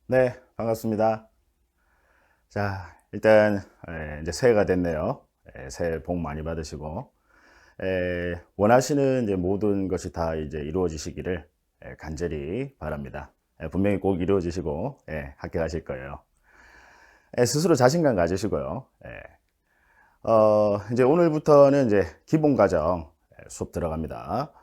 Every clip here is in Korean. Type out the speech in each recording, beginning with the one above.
네, 반갑습니다. 자, 일단 이제 새해가 됐네요. 새해 복 많이 받으시고 원하시는 이제 모든 것이 다 이제 이루어지시기를 간절히 바랍니다. 분명히 꼭 이루어지시고 합격하실 거예요. 스스로 자신감 가지시고요. 이제 오늘부터는 이제 기본 과정 수업 들어갑니다.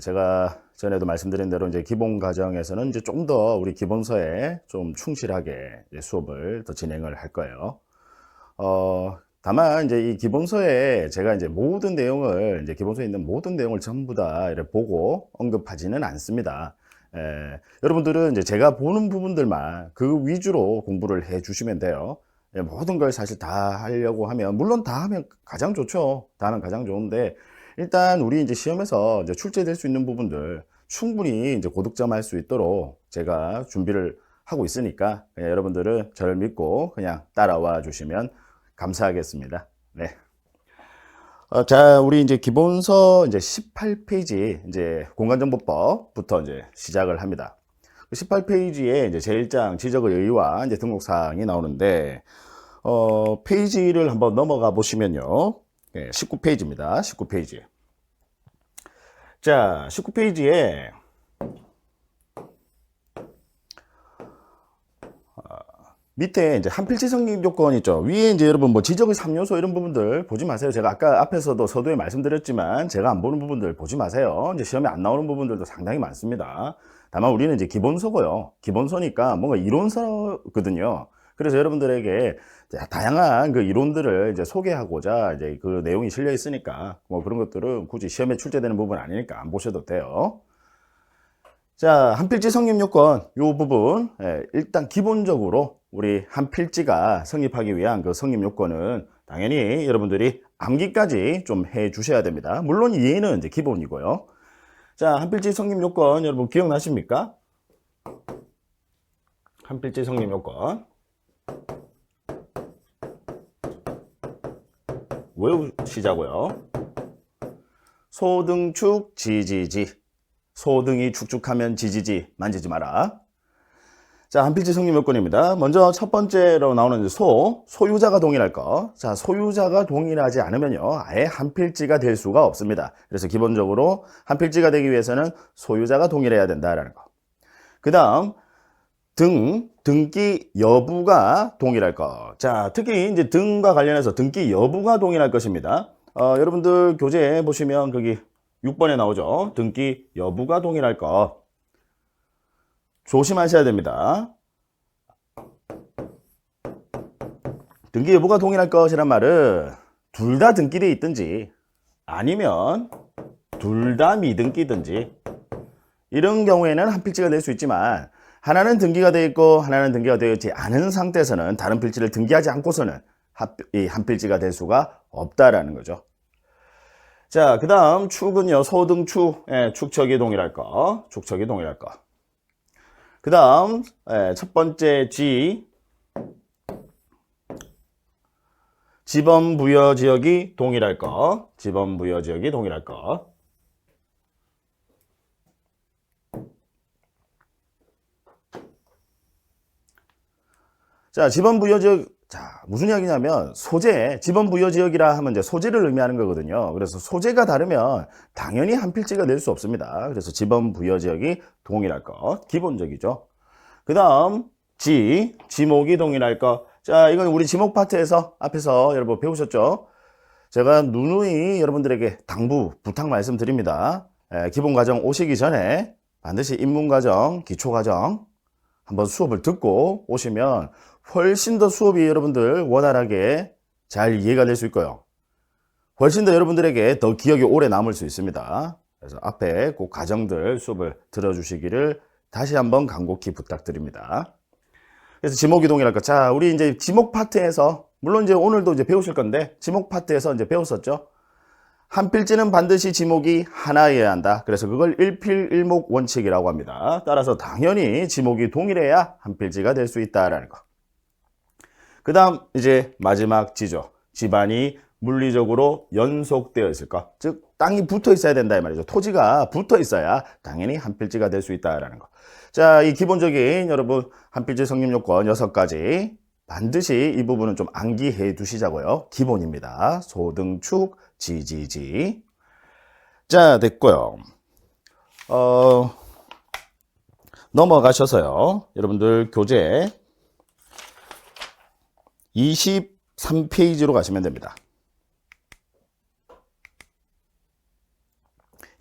제가 전에도 말씀드린 대로 이제 기본 과정에서는 이제 좀 더 우리 기본서에 좀 충실하게 이제 수업을 더 진행을 할 거예요. 다만 이제 이 기본서에 제가 이제 모든 내용을 이제 기본서에 있는 모든 내용을 전부 다 이렇게 보고 언급하지는 않습니다. 여러분들은 이제 제가 보는 부분들만 그 위주로 공부를 해 주시면 돼요. 모든 걸 사실 다 하려고 하면, 물론 다 하면 가장 좋죠. 다 하면 가장 좋은데, 일단 우리 이제 시험에서 이제 출제될 수 있는 부분들 충분히 이제 고득점 할 수 있도록 제가 준비를 하고 있으니까, 여러분들은 저를 믿고 그냥 따라와 주시면 감사하겠습니다. 네. 자, 우리 이제 기본서 이제 18페이지 이제 공간정보법부터 이제 시작을 합니다. 18페이지에 이제 제1장 지적의 의의와 이제 등록사항이 나오는데, 페이지를 한번 넘어가 보시면요. 19페이지입니다. 19페이지. 자, 19페이지에 밑에 이제 한필지 성립 요건 있죠. 위에 이제 여러분 뭐 지적의 3요소 이런 부분들 보지 마세요. 제가 아까 앞에서도 서두에 말씀드렸지만 제가 안 보는 부분들 보지 마세요. 이제 시험에 안 나오는 부분들도 상당히 많습니다. 다만 우리는 이제 기본서고요. 기본서니까 뭔가 이론서거든요. 그래서 여러분들에게 다양한 그 이론들을 이제 소개하고자 이제 그 내용이 실려 있으니까 뭐 그런 것들은 굳이 시험에 출제되는 부분 아니니까 안 보셔도 돼요. 자, 한필지 성립 요건 요 부분 일단 기본적으로 우리 한필지가 성립하기 위한 그 성립 요건은 당연히 여러분들이 암기까지 좀 해 주셔야 됩니다. 물론 이해는 이제 기본이고요. 자, 한필지 성립 요건 여러분 기억나십니까? 한필지 성립 요건 외우시자고요. 소등축 지지지. 소등이 축축하면 지지지 만지지 마라. 자, 한필지 성립 요건입니다. 먼저 첫 번째로 나오는 소유자가 동일할 거. 자, 소유자가 동일하지 않으면요, 아예 한필지가 될 수가 없습니다. 그래서 기본적으로 한필지가 되기 위해서는 소유자가 동일해야 된다라는 거. 그 다음, 등기 여부가 동일할 거. 자, 특히 이제 등과 관련해서 등기 여부가 동일할 것입니다. 여러분들 교재에 보시면 거기 6번에 나오죠. 등기 여부가 동일할 거. 조심하셔야 됩니다. 등기 여부가 동일할 것이란 말은 둘 다 등기되어 있든지 아니면 둘 다 미등기든지 이런 경우에는 한 필지가 될 수 있지만 하나는 등기가 되어 있고 하나는 등기가 되어 있지 않은 상태에서는 다른 필지를 등기하지 않고서는 한 필지가 될 수가 없다라는 거죠. 자, 그 다음 축은요, 소등축, 축척이 동일할 거, 축척이 동일할 거. 그 다음 첫 번째 지번부여지역이 동일할 거, 지번부여지역이 동일할 거. 자, 지번부여지역, 자, 무슨 이야기냐면 지번부여지역이라 하면 이제 소재를 의미하는 거거든요. 그래서 소재가 다르면 당연히 한 필지가 될 수 없습니다. 그래서 지번부여지역이 동일할 거, 기본적이죠. 그 다음 지목이 동일할 거. 자, 이건 우리 지목 파트에서 앞에서 여러분 배우셨죠? 제가 누누이 여러분들에게 부탁 말씀드립니다. 기본 과정 오시기 전에 반드시 입문과정, 기초과정 한번 수업을 듣고 오시면 훨씬 더 수업이 여러분들 원활하게 잘 이해가 될 수 있고요. 훨씬 더 여러분들에게 더 기억이 오래 남을 수 있습니다. 그래서 앞에 그 과정들 수업을 들어주시기를 다시 한번 간곡히 부탁드립니다. 그래서 지목이 동일할 거. 자, 우리 이제 지목 파트에서, 물론 이제 오늘도 이제 배우실 건데, 지목 파트에서 이제 배웠었죠? 한 필지는 반드시 지목이 하나여야 한다. 그래서 그걸 일필일목 원칙이라고 합니다. 따라서 당연히 지목이 동일해야 한 필지가 될 수 있다라는 거. 그 다음 이제 마지막 지죠. 집안이 물리적으로 연속되어 있을까? 즉 땅이 붙어 있어야 된다 이 말이죠. 토지가 붙어 있어야 당연히 한 필지가 될 수 있다라는 거. 자, 이 기본적인 여러분 한 필지 성립 요건 6가지 반드시 이 부분은 좀 암기해 두시자고요. 기본입니다. 소등축, 지지지. 자, 됐고요. 넘어가셔서요. 여러분들 교재 23페이지로 가시면 됩니다.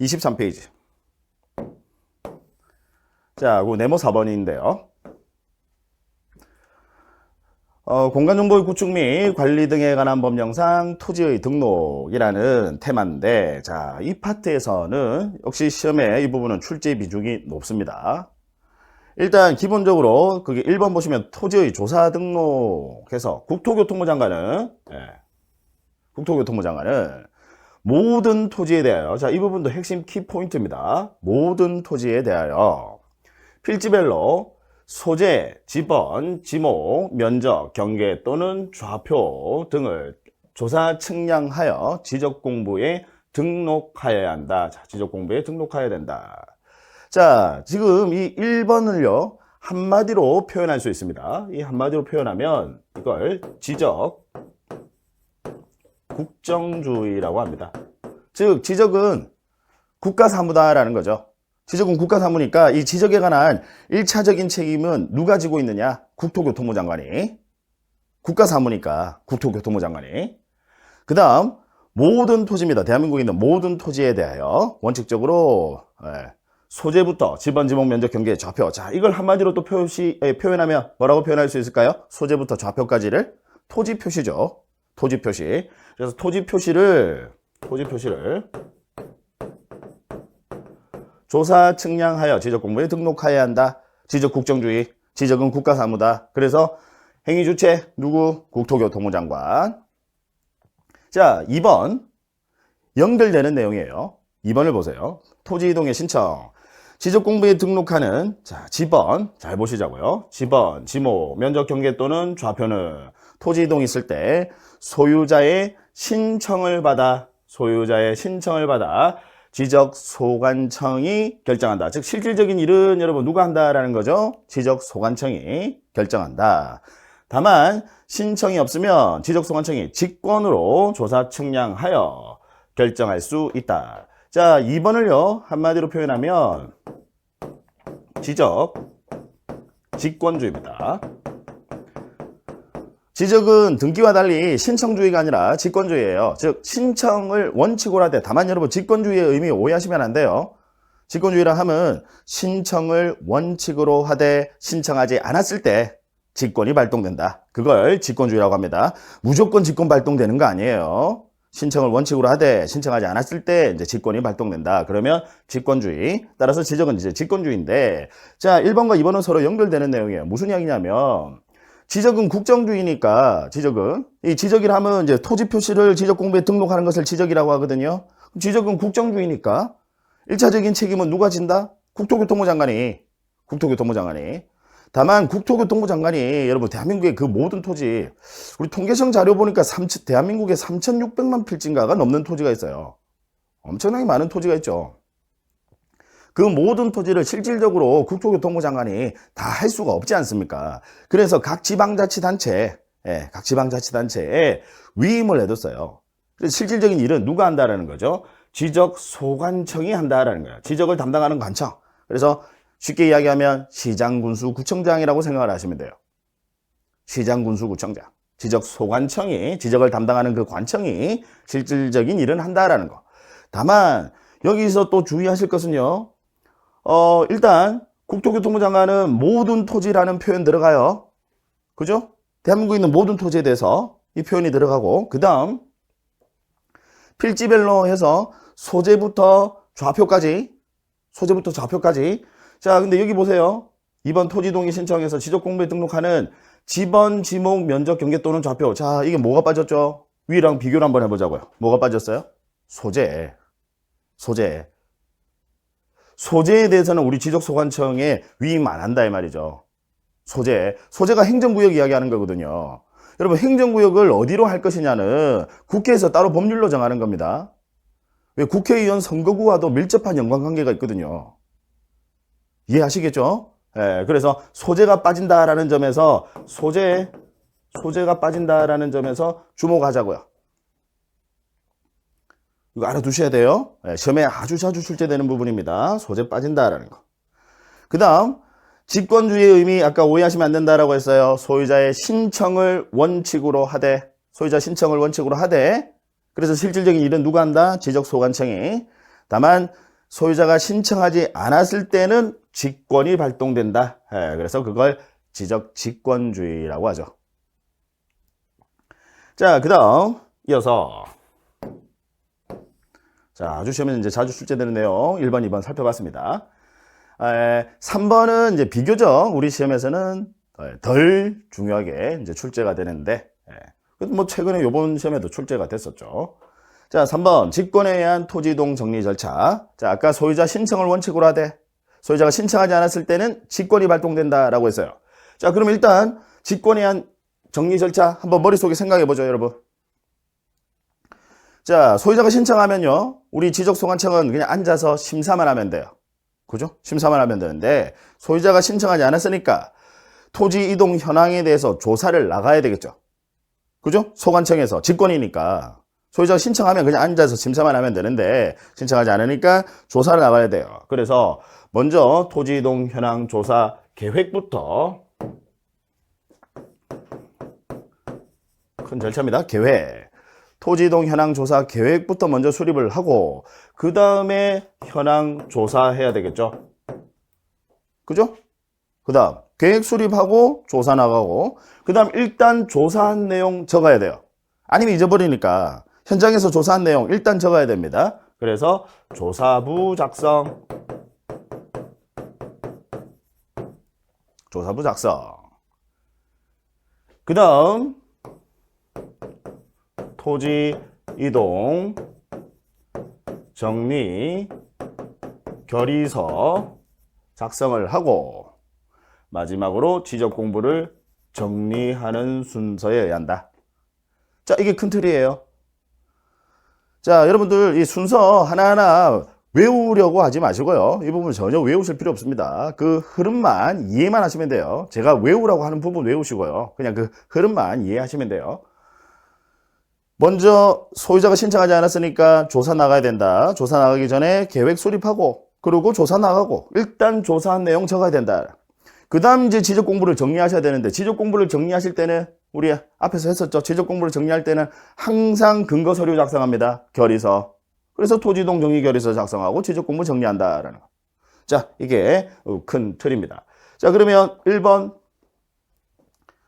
23페이지. 자, 그 네모 4번인데요. 공간정보의 구축 및 관리 등에 관한 법령상 토지의 등록이라는 테마인데, 자, 이 파트에서는 역시 시험에 이 부분은 출제 비중이 높습니다. 일단 기본적으로 그게 1번 보시면 토지의 조사 등록해서 국토교통부 장관은 모든 토지에 대하여, 자, 이 부분도 핵심 키포인트입니다. 모든 토지에 대하여 필지별로 소재, 지번, 지목, 면적, 경계 또는 좌표 등을 조사 측량하여 지적공부에 등록하여야 한다. 자, 지적공부에 등록하여야 된다. 자, 지금 이 1번을요 한마디로 표현할 수 있습니다. 이 한마디로 표현하면 이걸 지적 국정주의라고 합니다. 즉 지적은 국가사무다라는 거죠. 지적은 국가사무니까 이 지적에 관한 1차적인 책임은 누가 지고 있느냐? 국토교통부 장관이. 국가사무니까 국토교통부 장관이. 그 다음 모든 토지입니다. 대한민국에 있는 모든 토지에 대하여 원칙적으로 소재부터 지번, 지목, 면적, 경계, 좌표. 자, 이걸 한마디로 또 표현하면 뭐라고 표현할 수 있을까요? 소재부터 좌표까지를 토지 표시죠. 토지 표시. 그래서 토지 표시를 조사 측량하여 지적공부에 등록하여야 한다. 지적국정주의. 지적은 국가사무다. 그래서 행위주체 누구? 국토교통부 장관. 자, 2번 연결되는 내용이에요. 2번을 보세요. 토지 이동의 신청. 지적공부에 등록하는 자 지번 잘 보시자고요. 지번, 지목, 면적 경계 또는 좌표는 토지 이동이 있을 때 소유자의 신청을 받아 지적소관청이 결정한다. 즉 실질적인 일은 여러분 누가 한다라는 거죠? 지적소관청이 결정한다. 다만 신청이 없으면 지적소관청이 직권으로 조사 측량하여 결정할 수 있다. 자, 2번을요 한마디로 표현하면 지적 직권주의입니다. 지적은 등기와 달리 신청주의가 아니라 직권주의예요. 즉 신청을 원칙으로 하되, 다만 여러분 직권주의의 의미 오해하시면 안 돼요. 직권주의라 하면 신청을 원칙으로 하되 신청하지 않았을 때 직권이 발동된다. 그걸 직권주의라고 합니다. 무조건 직권 발동되는 거 아니에요. 신청을 원칙으로 하되 신청하지 않았을 때 이제 직권이 발동된다. 그러면 직권주의. 따라서 지적은 이제 직권주의인데, 자, 1번과 2번은 서로 연결되는 내용이에요. 무슨 이야기냐면 지적은 국정주의니까 이 지적이라 하면 이제 토지 표시를 지적공부에 등록하는 것을 지적이라고 하거든요. 지적은 국정주의니까 1차적인 책임은 누가 진다? 국토교통부 장관이. 다만 국토교통부 장관이 여러분 대한민국의 그 모든 토지, 우리 통계청 자료 보니까 대한민국에 3,600만 필지인가가 넘는 토지가 있어요. 엄청나게 많은 토지가 있죠. 그 모든 토지를 실질적으로 국토교통부 장관이 다 할 수가 없지 않습니까? 그래서 각 지방자치단체에 위임을 해뒀어요. 그래서 실질적인 일은 누가 한다라는 거죠? 지적소관청이 한다라는 거예요. 지적을 담당하는 관청. 그래서 쉽게 이야기하면 시장군수구청장이라고 생각을 하시면 돼요. 시장군수구청장. 지적소관청이, 지적을 담당하는 그 관청이 실질적인 일은 한다라는 거. 다만 여기서 또 주의하실 것은요. 일단 국토교통부 장관은 모든 토지라는 표현 들어가요. 그죠? 대한민국에 있는 모든 토지에 대해서 이 표현이 들어가고, 그 다음 필지별로 해서 소재부터 좌표까지. 자, 근데 여기 보세요. 이번 토지동의 신청에서 지적공부에 등록하는 지번, 지목, 면적, 경계 또는 좌표. 자, 이게 뭐가 빠졌죠? 위랑 비교를 한번 해보자고요. 뭐가 빠졌어요? 소재에 대해서는 우리 지적소관청에 위임 안 한다 이 말이죠. 소재가 행정구역 이야기하는 거거든요. 여러분 행정구역을 어디로 할 것이냐는 국회에서 따로 법률로 정하는 겁니다. 왜 국회의원 선거구와도 밀접한 연관관계가 있거든요. 이해하시겠죠? 예, 그래서 소재가 빠진다라는 점에서 소재가 빠진다라는 점에서 주목하자고요. 이거 알아두셔야 돼요. 예, 시험에 아주 자주 출제되는 부분입니다. 소재 빠진다라는 거. 그 다음 직권주의의 의미 아까 오해하시면 안 된다라고 했어요. 소유자의 신청을 원칙으로 하되 소유자 신청을 원칙으로 하되 그래서 실질적인 일은 누가 한다? 지적소관청이. 다만 소유자가 신청하지 않았을 때는 직권이 발동된다. 예, 그래서 그걸 지적직권주의라고 하죠. 자, 그 다음 이어서 자, 아주 시험에 이제 자주 출제되는 내용 1번, 2번 살펴봤습니다. 3번은 이제 비교적 우리 시험에서는 덜 중요하게 이제 출제가 되는데, 뭐 최근에 요번 시험에도 출제가 됐었죠. 자, 3번 직권에 의한 토지이동 정리 절차. 자, 아까 소유자 신청을 원칙으로 하되 소유자가 신청하지 않았을 때는 직권이 발동된다라고 했어요. 자, 그럼 일단 직권에 의한 정리 절차 한번 머릿속에 생각해 보죠, 여러분. 자, 소유자가 신청하면요, 우리 지적소관청은 그냥 앉아서 심사만 하면 돼요. 그죠? 심사만 하면 되는데 소유자가 신청하지 않았으니까 토지 이동 현황에 대해서 조사를 나가야 되겠죠. 그죠? 소관청에서 직권이니까 소유자가 신청하면 그냥 앉아서 심사만 하면 되는데 신청하지 않으니까 조사를 나가야 돼요. 그래서 먼저 토지 이동 현황 조사 계획부터 큰 절차입니다. 계획. 토지이동 현황 조사 계획부터 먼저 수립을 하고 그 다음에 현황 조사해야 되겠죠. 그죠? 그 다음 계획 수립하고 조사 나가고 그 다음 일단 조사한 내용 적어야 돼요. 아니면 잊어버리니까 현장에서 조사한 내용 일단 적어야 됩니다. 그래서 조사부 작성. 조사부 작성. 그 다음 토지 이동 정리 결의서 작성을 하고 마지막으로 지적 공부를 정리하는 순서여야 한다. 자, 이게 큰 틀이에요. 자, 여러분들 이 순서 하나하나 외우려고 하지 마시고요. 이 부분 전혀 외우실 필요 없습니다. 그 흐름만 이해만 하시면 돼요. 제가 외우라고 하는 부분 외우시고요. 그냥 그 흐름만 이해하시면 돼요. 먼저 소유자가 신청하지 않았으니까 조사 나가야 된다. 조사 나가기 전에 계획 수립하고 그리고 조사 나가고 일단 조사한 내용 적어야 된다. 그 다음 이제 지적 공부를 정리하셔야 되는데 지적 공부를 정리하실 때는 우리 앞에서 했었죠. 지적 공부를 정리할 때는 항상 근거 서류 작성합니다. 결의서. 그래서 토지이동 정리 결의서 작성하고 지적 공부 정리한다라는 거. 자, 이게 큰 틀입니다. 자, 그러면 1번.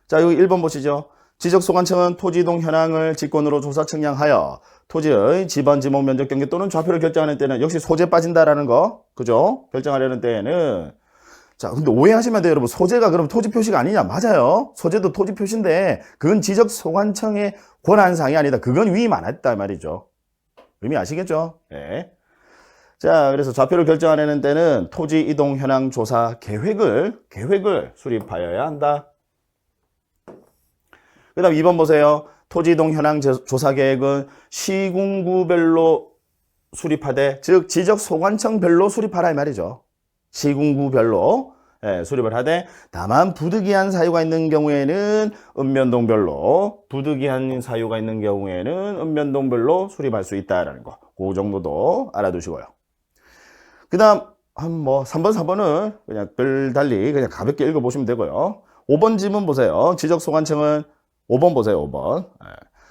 자, 여기 1번 보시죠. 지적소관청은 토지이동 현황을 직권으로 조사 측량하여 토지의 지번, 지목, 면적, 경계 또는 좌표를 결정하는 때는 역시 소재 빠진다라는 거. 그죠? 결정하려는 때에는 자, 근데 오해하시면 돼요, 여러분. 소재가 그럼 토지 표시가 아니냐? 맞아요. 소재도 토지 표시인데 그건 지적소관청의 권한사항이 아니다. 그건 위임 안 했다 말이죠. 의미 아시겠죠? 네. 자, 그래서 좌표를 결정하려는 때는 토지 이동 현황 조사 계획을 수립하여야 한다. 그 다음 2번 보세요. 토지이동 현황 조사 계획은 시군구별로 수립하되, 즉 지적소관청별로 수립하라 이 말이죠. 시군구별로 수립을 하되 다만 부득이한 사유가 있는 경우에는 은면동별로 수립할 수 있다라는 거. 그 정도도 알아두시고요. 그 다음 뭐 3번, 4번은 그냥 별 달리 그냥 가볍게 읽어보시면 되고요. 5번 지문 보세요. 지적소관청은 5번 보세요. 5번.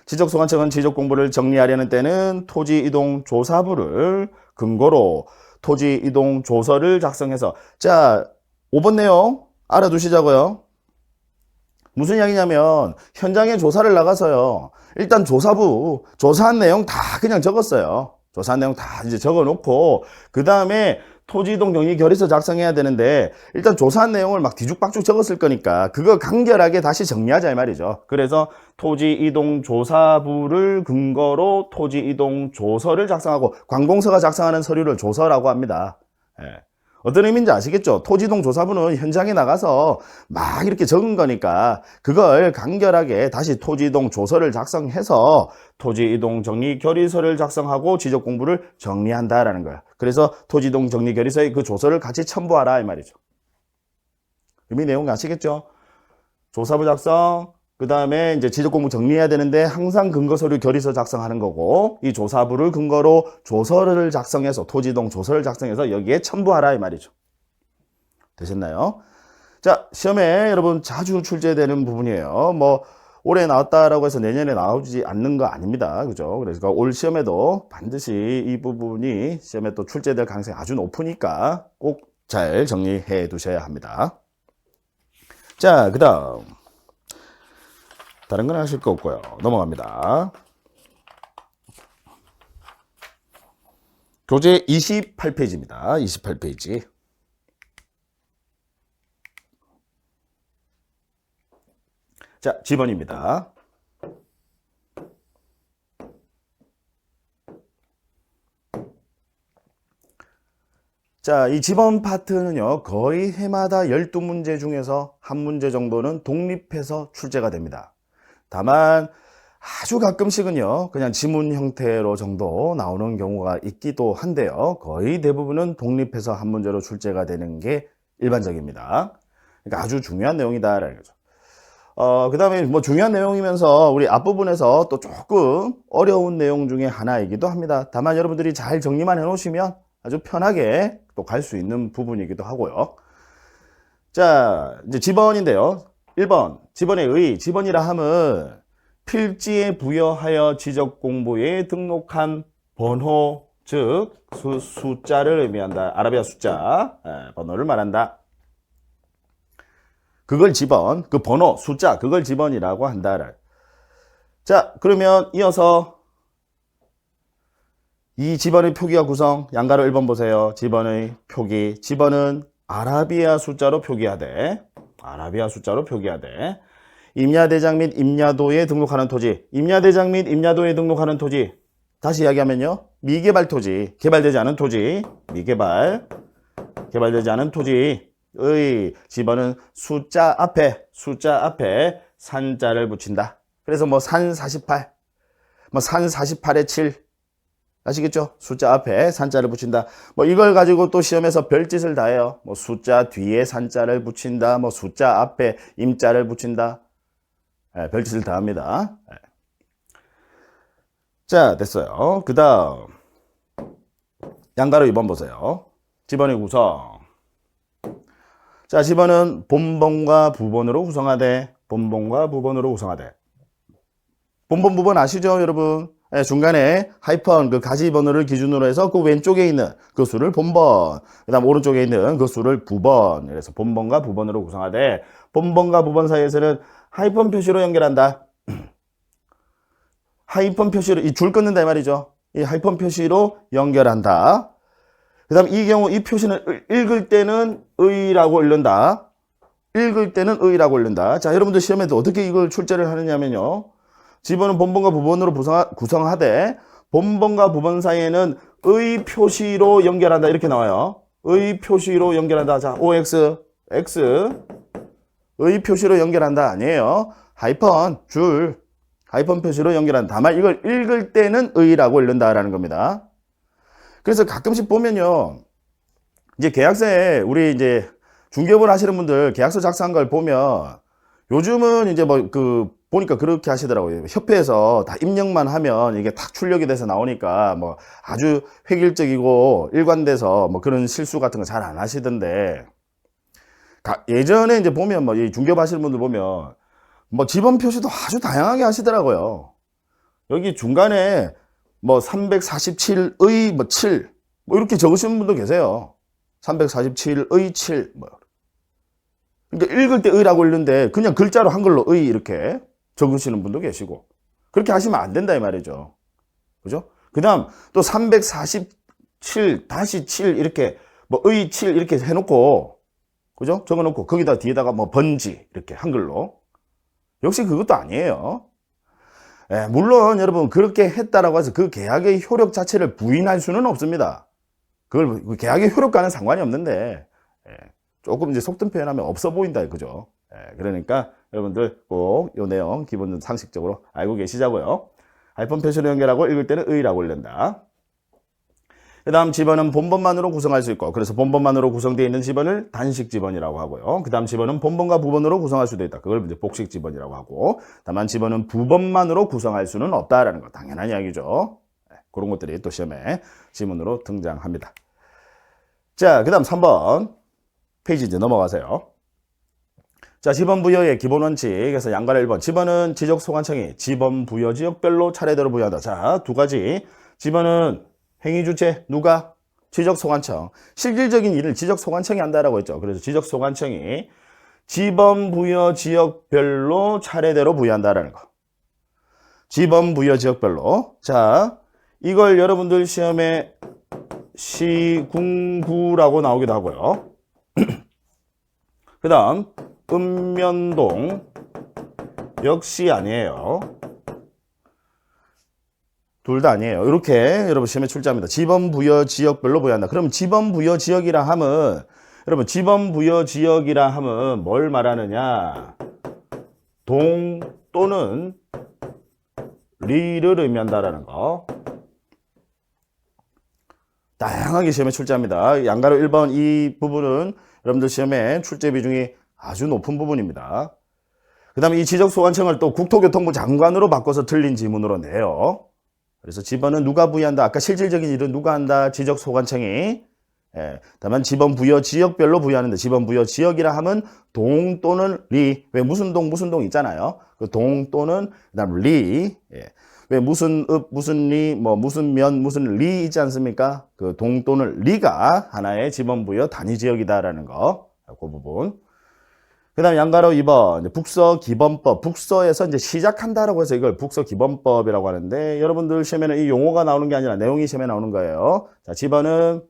지적소관청은 지적공부를 정리하려는 때는 토지이동 조사부를 근거로 토지이동 조서를 작성해서 자, 5번 내용 알아두시자고요. 무슨 이야기냐면 현장에 조사를 나가서요. 일단 조사부 조사한 내용 다 그냥 적었어요. 조사한 내용 다 이제 적어놓고 그 다음에 토지이동 정리 결의서 작성해야 되는데 일단 조사한 내용을 막 뒤죽박죽 적었을 거니까 그거 간결하게 다시 정리하자 이 말이죠. 그래서 토지이동 조사부를 근거로 토지이동 조서를 작성하고 관공서가 작성하는 서류를 조서라고 합니다. 어떤 의미인지 아시겠죠? 토지이동 조사부는 현장에 나가서 막 이렇게 적은 거니까 그걸 간결하게 다시 토지이동 조서를 작성해서 토지이동 정리 결의서를 작성하고 지적 공부를 정리한다라는 거야. 그래서 토지이동 정리 결의서에 그 조서를 같이 첨부하라 이 말이죠. 의미 내용 아시겠죠? 조사부 작성, 그 다음에 이제 지적 공부 정리해야 되는데 항상 근거 서류 결의서 작성하는 거고 이 조사부를 근거로 조서를 작성해서 토지이동 조서를 작성해서 여기에 첨부하라 이 말이죠. 되셨나요? 자, 시험에 여러분 자주 출제되는 부분이에요. 뭐 올해 나왔다라고 해서 내년에 나오지 않는 거 아닙니다. 그죠? 그래서 올 시험에도 반드시 이 부분이 시험에 또 출제될 가능성이 아주 높으니까 꼭 잘 정리해 두셔야 합니다. 자, 그 다음 다른 건 하실 거 없고요. 넘어갑니다. 교재 28페이지입니다. 28페이지. 자, 지번입니다. 자, 이 지번 파트는요, 거의 해마다 12문제 중에서 한 문제 정도는 독립해서 출제가 됩니다. 다만 아주 가끔씩은요 그냥 지문 형태로 정도 나오는 경우가 있기도 한데요, 거의 대부분은 독립해서 한 문제로 출제가 되는 게 일반적입니다. 그러니까 아주 중요한 내용이다라는 거죠. 그 다음에 뭐 중요한 내용이면서 우리 앞부분에서 또 조금 어려운 내용 중에 하나이기도 합니다. 다만 여러분들이 잘 정리만 해 놓으시면 아주 편하게 또 갈 수 있는 부분이기도 하고요. 자, 이제 지번인데요. 1번 지번의 의, 지번이라 함은 필지에 부여하여 지적 공부에 등록한 번호, 즉 숫자를 의미한다. 아라비아 숫자, 번호를 말한다. 그걸 지번, 그 번호, 숫자, 그걸 지번이라고 한다. 자, 그러면 이어서 이 지번의 표기와 구성, 양가로 1번 보세요. 지번의 표기, 지번은 아라비아 숫자로 표기하되, 아라비아 숫자로 표기하되, 임야대장 및 임야도에 등록하는 토지, 임야대장 및 임야도에 등록하는 토지, 다시 이야기하면요, 미개발 토지, 개발되지 않은 토지, 미개발, 개발되지 않은 토지의 지번은 숫자 앞에 산자를 붙인다. 그래서 뭐 산 48, 뭐 산 48의 7, 아시겠죠? 숫자 앞에 산자를 붙인다. 뭐 이걸 가지고 또 시험에서 별짓을 다 해요. 뭐 숫자 뒤에 산자를 붙인다. 뭐 숫자 앞에 임자를 붙인다. 별짓을 다 합니다. 자, 됐어요. 그 다음 양가로 2번 보세요. 지번의 구성. 자, 지번은 본번과 부번으로 구성하되, 본번과 부번으로 구성하되. 본번, 부번 아시죠, 여러분? 중간에 하이펀, 그 가지 번호를 기준으로 해서 그 왼쪽에 있는 그 수를 본번, 그 다음 오른쪽에 있는 그 수를 부번. 그래서 본번과 부번으로 구성하되, 본번과 부번 사이에서는 하이펀 표시로 연결한다. 하이펀 표시로, 이 줄 끊는다 이 말이죠. 이 하이펀 표시로 연결한다. 그 다음 이 경우 이 표시는 읽을 때는 의라고 읽는다. 읽을 때는 의라고 읽는다. 자, 여러분들 시험에도 어떻게 이걸 출제를 하느냐면요, 지번은 본번과 부번으로 구성하되 본번과 부번 사이에는 의 표시로 연결한다 이렇게 나와요. 의 표시로 연결한다. 자, OX, X 의 표시로 연결한다 아니에요. 하이펀, 줄, 하이펀 표시로 연결한다. 다만 이걸 읽을 때는 의라고 읽는다라는 겁니다. 그래서 가끔씩 보면요, 이제 계약서에 우리 이제 중개업을 하시는 분들 계약서 작성한 걸 보면 요즘은 이제 뭐 보니까 그렇게 하시더라고요. 협회에서 다 입력만 하면 이게 탁 출력이 돼서 나오니까 뭐 아주 획일적이고 일관돼서 뭐 그런 실수 같은 거 잘 안 하시던데, 예전에 이제 보면 뭐 이 중개업 하시는 분들 보면 뭐 지번 표시도 아주 다양하게 하시더라고요. 여기 중간에 뭐 347의 뭐 7, 뭐 이렇게 적으시는 분도 계세요. 347의 7, 뭐. 그러니까 읽을 때 의라고 읽는데 그냥 글자로 한글로 의 이렇게 적으시는 분도 계시고, 그렇게 하시면 안 된다 이 말이죠. 그죠? 그 다음 또 347 다시 7 이렇게 뭐 의 7 이렇게 해놓고, 그죠? 적어놓고 거기다 뒤에다가 뭐 번지 이렇게 한글로. 역시 그것도 아니에요. 물론 여러분 그렇게 했다라고 해서 그 계약의 효력 자체를 부인할 수는 없습니다. 그걸 계약의 효력과는 상관이 없는데, 조금 이제 속된 표현하면 없어 보인다, 그죠? 그러니까 여러분들 꼭 이 내용 기본 상식적으로 알고 계시자고요. 하이픈 표시로 연결하고 읽을 때는 의라고 읽는다. 그 다음 지번은 본번만으로 구성할 수 있고, 그래서 본번만으로 구성되어 있는 지번을 단식 지번이라고 하고요. 그 다음 지번은 본번과 부번으로 구성할 수도 있다. 그걸 이제 복식 지번이라고 하고, 다만 지번은 부번만으로 구성할 수는 없다라는 거 당연한 이야기죠. 그런 것들이 또 시험에 지문으로 등장합니다. 자, 그 다음 3번 페이지 이제 넘어가세요. 자, 지번 부여의 기본 원칙에서 양가로 1번. 지번은 지적 소관청이 지번 부여 지역별로 차례대로 부여한다. 자, 두 가지. 지번은 행위 주체 누가? 지적 소관청. 실질적인 일을 지적 소관청이 한다라고 했죠. 그래서 지적 소관청이 지번 부여 지역별로 차례대로 부여한다라는 거. 지번 부여 지역별로. 자, 이걸 여러분들 시험에 시군구라고 나오기도 하고요. 그 다음 읍면동 역시 아니에요. 둘 다 아니에요. 이렇게 여러분 시험에 출제합니다. 지번 부여 지역별로 부여한다. 그럼 지번 부여 지역이라 하면 여러분 지번 부여 지역이라 하면 뭘 말하느냐? 동 또는 리를 의미한다라는 거. 다양하게 시험에 출제합니다. 양가로 1번 이 부분은 여러분들 시험에 출제 비중이 아주 높은 부분입니다. 그 다음에 이 지적소관청을 또 국토교통부 장관으로 바꿔서 틀린 지문으로 내요. 그래서 지번은 누가 부여한다? 아까 실질적인 일은 누가 한다? 지적소관청이. 다만 지번 부여 지역별로 부여하는데 지번 부여 지역이라 하면 동 또는 리. 왜 무슨 동 있잖아요. 그 동 또는 그다음 리. 왜 무슨 읍, 무슨 리, 뭐 무슨 면, 무슨 리 있지 않습니까? 그 동 또는 리가 하나의 지번 부여 단위 지역이다라는 거. 그 부분. 그 다음 양가로 2번 북서기본법. 북서에서 이제 시작한다라고 해서 이걸 북서기본법이라고 하는데 여러분들 시험에는 이 용어가 나오는 게 아니라 내용이 시험에 나오는 거예요. 자, 지번은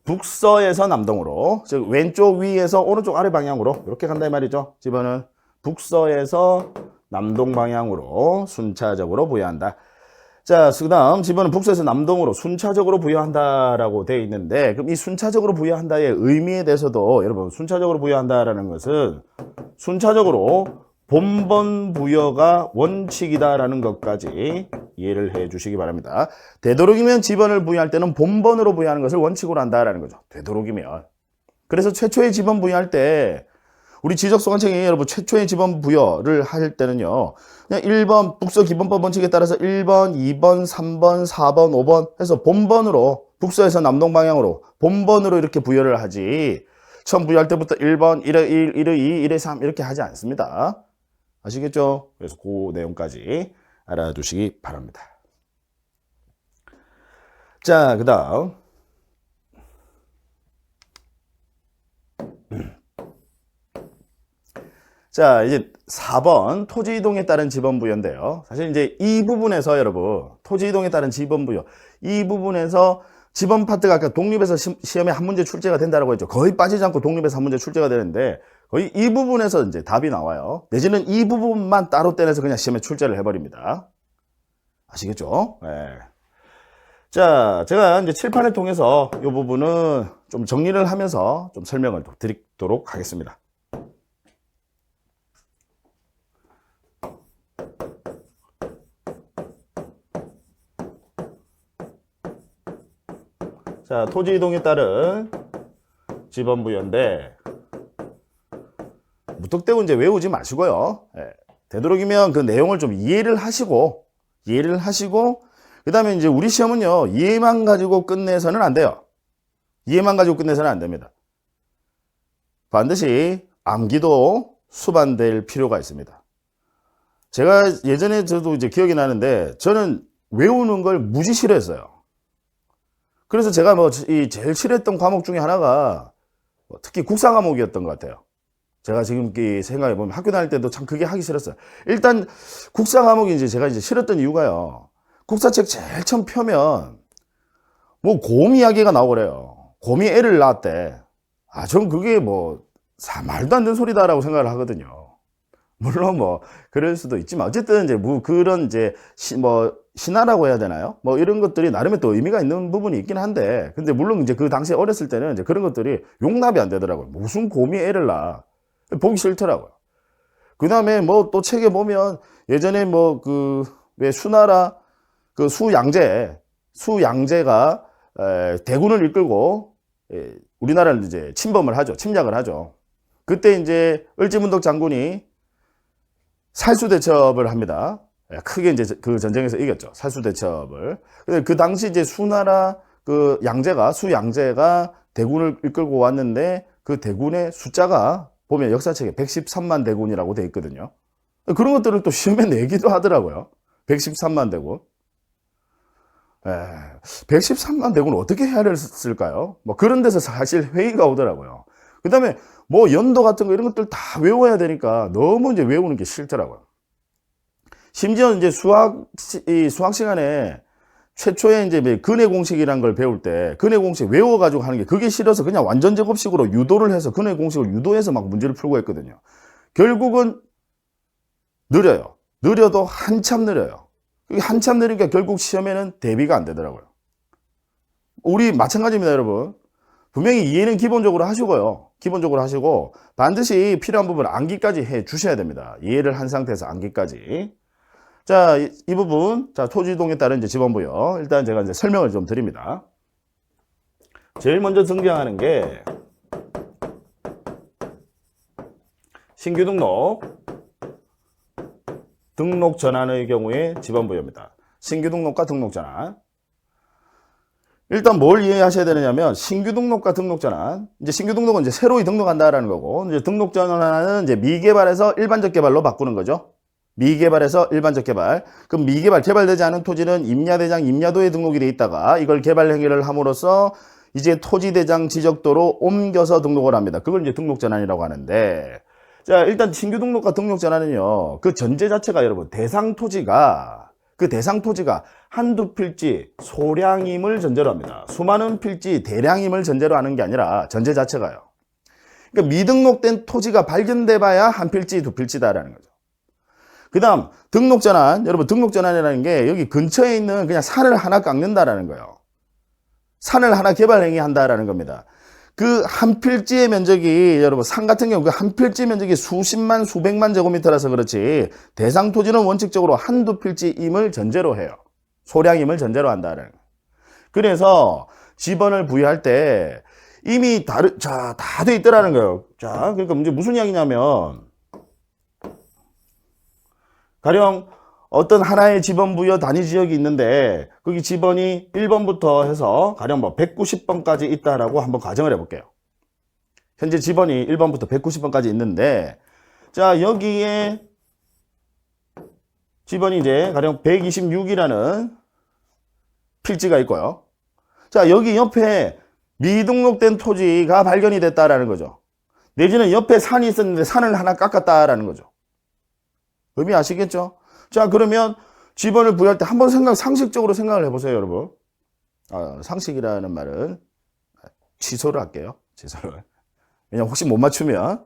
북서에서 남동으로, 즉 왼쪽 위에서 오른쪽 아래 방향으로 이렇게 간다 이 말이죠. 지번은 북서에서 남동 방향으로 순차적으로 부여한다. 자, 그 다음 지번은 북서에서 남동으로 순차적으로 부여한다라고 되어 있는데, 그럼 이 순차적으로 부여한다의 의미에 대해서도 여러분 순차적으로 부여한다라는 것은 순차적으로 본번 부여가 원칙이다라는 것까지 이해를 해 주시기 바랍니다. 되도록이면 지번을 부여할 때는 본번으로 부여하는 것을 원칙으로 한다라는 거죠. 되도록이면. 그래서 최초의 지번 부여할 때 우리 지적소관청이 여러분 최초의 지번 부여를 할 때는요, 그냥 1번 북서기본법 원칙에 따라서 1번, 2번, 3번, 4번, 5번 해서 본번으로 북서에서 남동 방향으로 본번으로 이렇게 부여를 하지, 처음 부여할 때부터 1번, 1회 1, 1회 2, 1회 3 이렇게 하지 않습니다. 아시겠죠? 그래서 그 내용까지 알아두시기 바랍니다. 자, 그 다음 자, 이제 4번 토지 이동에 따른 지번 부여인데요. 사실 이제 이 부분에서 여러분 토지 이동에 따른 지번 부여, 이 부분에서 지번 파트가 아까 독립해서 시험에 한 문제 출제가 된다고 했죠. 거의 빠지지 않고 독립해서 한 문제 출제가 되는데 거의 이 부분에서 이제 답이 나와요. 내지는 이 부분만 따로 떼내서 그냥 시험에 출제를 해버립니다. 아시겠죠? 네. 자, 제가 이제 칠판을 통해서 이 부분은 좀 정리를 하면서 좀 설명을 드리도록 하겠습니다. 자, 토지 이동에 따른 지번 부여인데 무턱대고 이제 외우지 마시고요. 되도록이면 그 내용을 좀 이해를 하시고 그 다음에 이제 우리 시험은요, 이해만 가지고 끝내서는 안 돼요. 이해만 가지고 끝내서는 안 됩니다. 반드시 암기도 수반될 필요가 있습니다. 제가 예전에 저도 이제 기억이 나는데 저는 외우는 걸 무지 싫어했어요. 그래서 제가 뭐 제일 싫어했던 과목 중에 하나가 특히 국사 과목이었던 것 같아요. 제가 지금 생각해 보면 학교 다닐 때도 참 그게 하기 싫었어요. 일단 국사 과목이 이제 제가 이제 싫었던 이유가요. 국사책 제일 처음 펴면 뭐 곰 이야기가 나오고래요. 곰이 애를 낳았대. 전 그게 뭐 말도 안 되는 소리다라고 생각을 하거든요. 물론 뭐 그럴 수도 있지만 어쨌든 이제 뭐 그런 이제 뭐 신화라고 해야 되나요? 뭐 이런 것들이 나름의 또 의미가 있는 부분이 있긴 한데, 근데 물론 이제 그 당시에 어렸을 때는 이제 그런 것들이 용납이 안 되더라고요. 무슨 곰이 애를 낳아. 보기 싫더라고요. 그 다음에 뭐 또 책에 보면 예전에 뭐 그 왜 수나라 그 수양제가 대군을 이끌고 우리나라를 이제 침범을 하죠. 침략을 하죠. 그때 이제 을지문덕 장군이 살수대첩을 합니다. 크게 이제 그 전쟁에서 이겼죠. 살수대첩을. 그 당시 이제 수나라 그 수양제가 대군을 이끌고 왔는데 그 대군의 숫자가 보면 역사책에 113만 대군이라고 돼 있거든요. 그런 것들을 또 시험에 내기도 하더라고요. 113만 대군. 113만 대군을 어떻게 해야 했을까요? 뭐 그런 데서 사실 회의가 오더라고요. 그 다음에 뭐 연도 같은 거 이런 것들 다 외워야 되니까 너무 이제 외우는 게 싫더라고요. 심지어 이제 수학 시간에 최초에 이제 근해 공식이라는 걸 배울 때 근해 공식 외워가지고 하는 게 그게 싫어서 그냥 완전 제곱식으로 유도를 해서 근해 공식을 유도해서 막 문제를 풀고 했거든요. 결국은 느려요. 느려도 한참 느려요. 한참 느리니까 결국 시험에는 대비가 안 되더라고요. 우리 마찬가지입니다, 여러분. 분명히 이해는 기본적으로 하시고요. 기본적으로 하시고 반드시 필요한 부분 암기까지 해 주셔야 됩니다. 이해를 한 상태에서 암기까지. 자, 이 부분, 자, 토지이동에 따른 이제 지번부여. 일단 제가 이제 설명을 좀 드립니다. 제일 먼저 등장하는 게 신규 등록 전환의 경우에 지번부여입니다. 신규 등록과 등록 전환. 일단 뭘 이해하셔야 되느냐면 신규 등록과 등록 전환. 이제 신규 등록은 이제 새로이 등록한다라는 거고, 이제 등록 전환은 이제 미개발에서 일반적 개발로 바꾸는 거죠. 미개발에서 일반적 개발. 그럼 개발되지 않은 토지는 임야대장, 임야도에 등록이 돼 있다가 이걸 개발 행위를 함으로써 이제 토지대장 지적도로 옮겨서 등록을 합니다. 그걸 이제 등록 전환이라고 하는데, 자, 일단 신규 등록과 등록 전환은요, 그 전제 자체가 여러분, 대상 토지가 한두 필지 소량임을 전제로 합니다. 수많은 필지 대량임을 전제로 하는 게 아니라 전제 자체가요. 그러니까 미등록된 토지가 발견돼 봐야 한 필지, 두 필지다라는 거죠. 그 다음, 등록전환. 여러분, 등록전환이라는 게 여기 근처에 있는 그냥 산을 하나 깎는다라는 거예요. 산을 하나 개발 행위한다라는 겁니다. 그 한 필지의 면적이, 여러분, 산 같은 경우 그 한 필지 면적이 수십만, 수백만 제곱미터라서 그렇지, 대상 토지는 원칙적으로 한두 필지임을 전제로 해요. 소량임을 전제로 한다라는 거예요. 그래서 지번을 부여할 때 이미 다 돼 있더라는 거예요. 자, 그러니까 이제 무슨 이야기냐면, 가령 어떤 하나의 지번 부여 단위 지역이 있는데 거기 지번이 1번부터 해서 가령 뭐 190번까지 있다라고 한번 가정을 해볼게요. 현재 지번이 1번부터 190번까지 있는데, 자, 여기에 지번이 이제 가령 126이라는 필지가 있고요. 자, 여기 옆에 미등록된 토지가 발견이 됐다라는 거죠. 내지는 옆에 산이 있었는데 산을 하나 깎았다라는 거죠. 의미 아시겠죠? 자, 그러면 지번을 부여할 때 한번 상식적으로 생각을 해보세요, 여러분. 상식이라는 말은 취소를 할게요. 취소를. 왜냐면 혹시 못 맞추면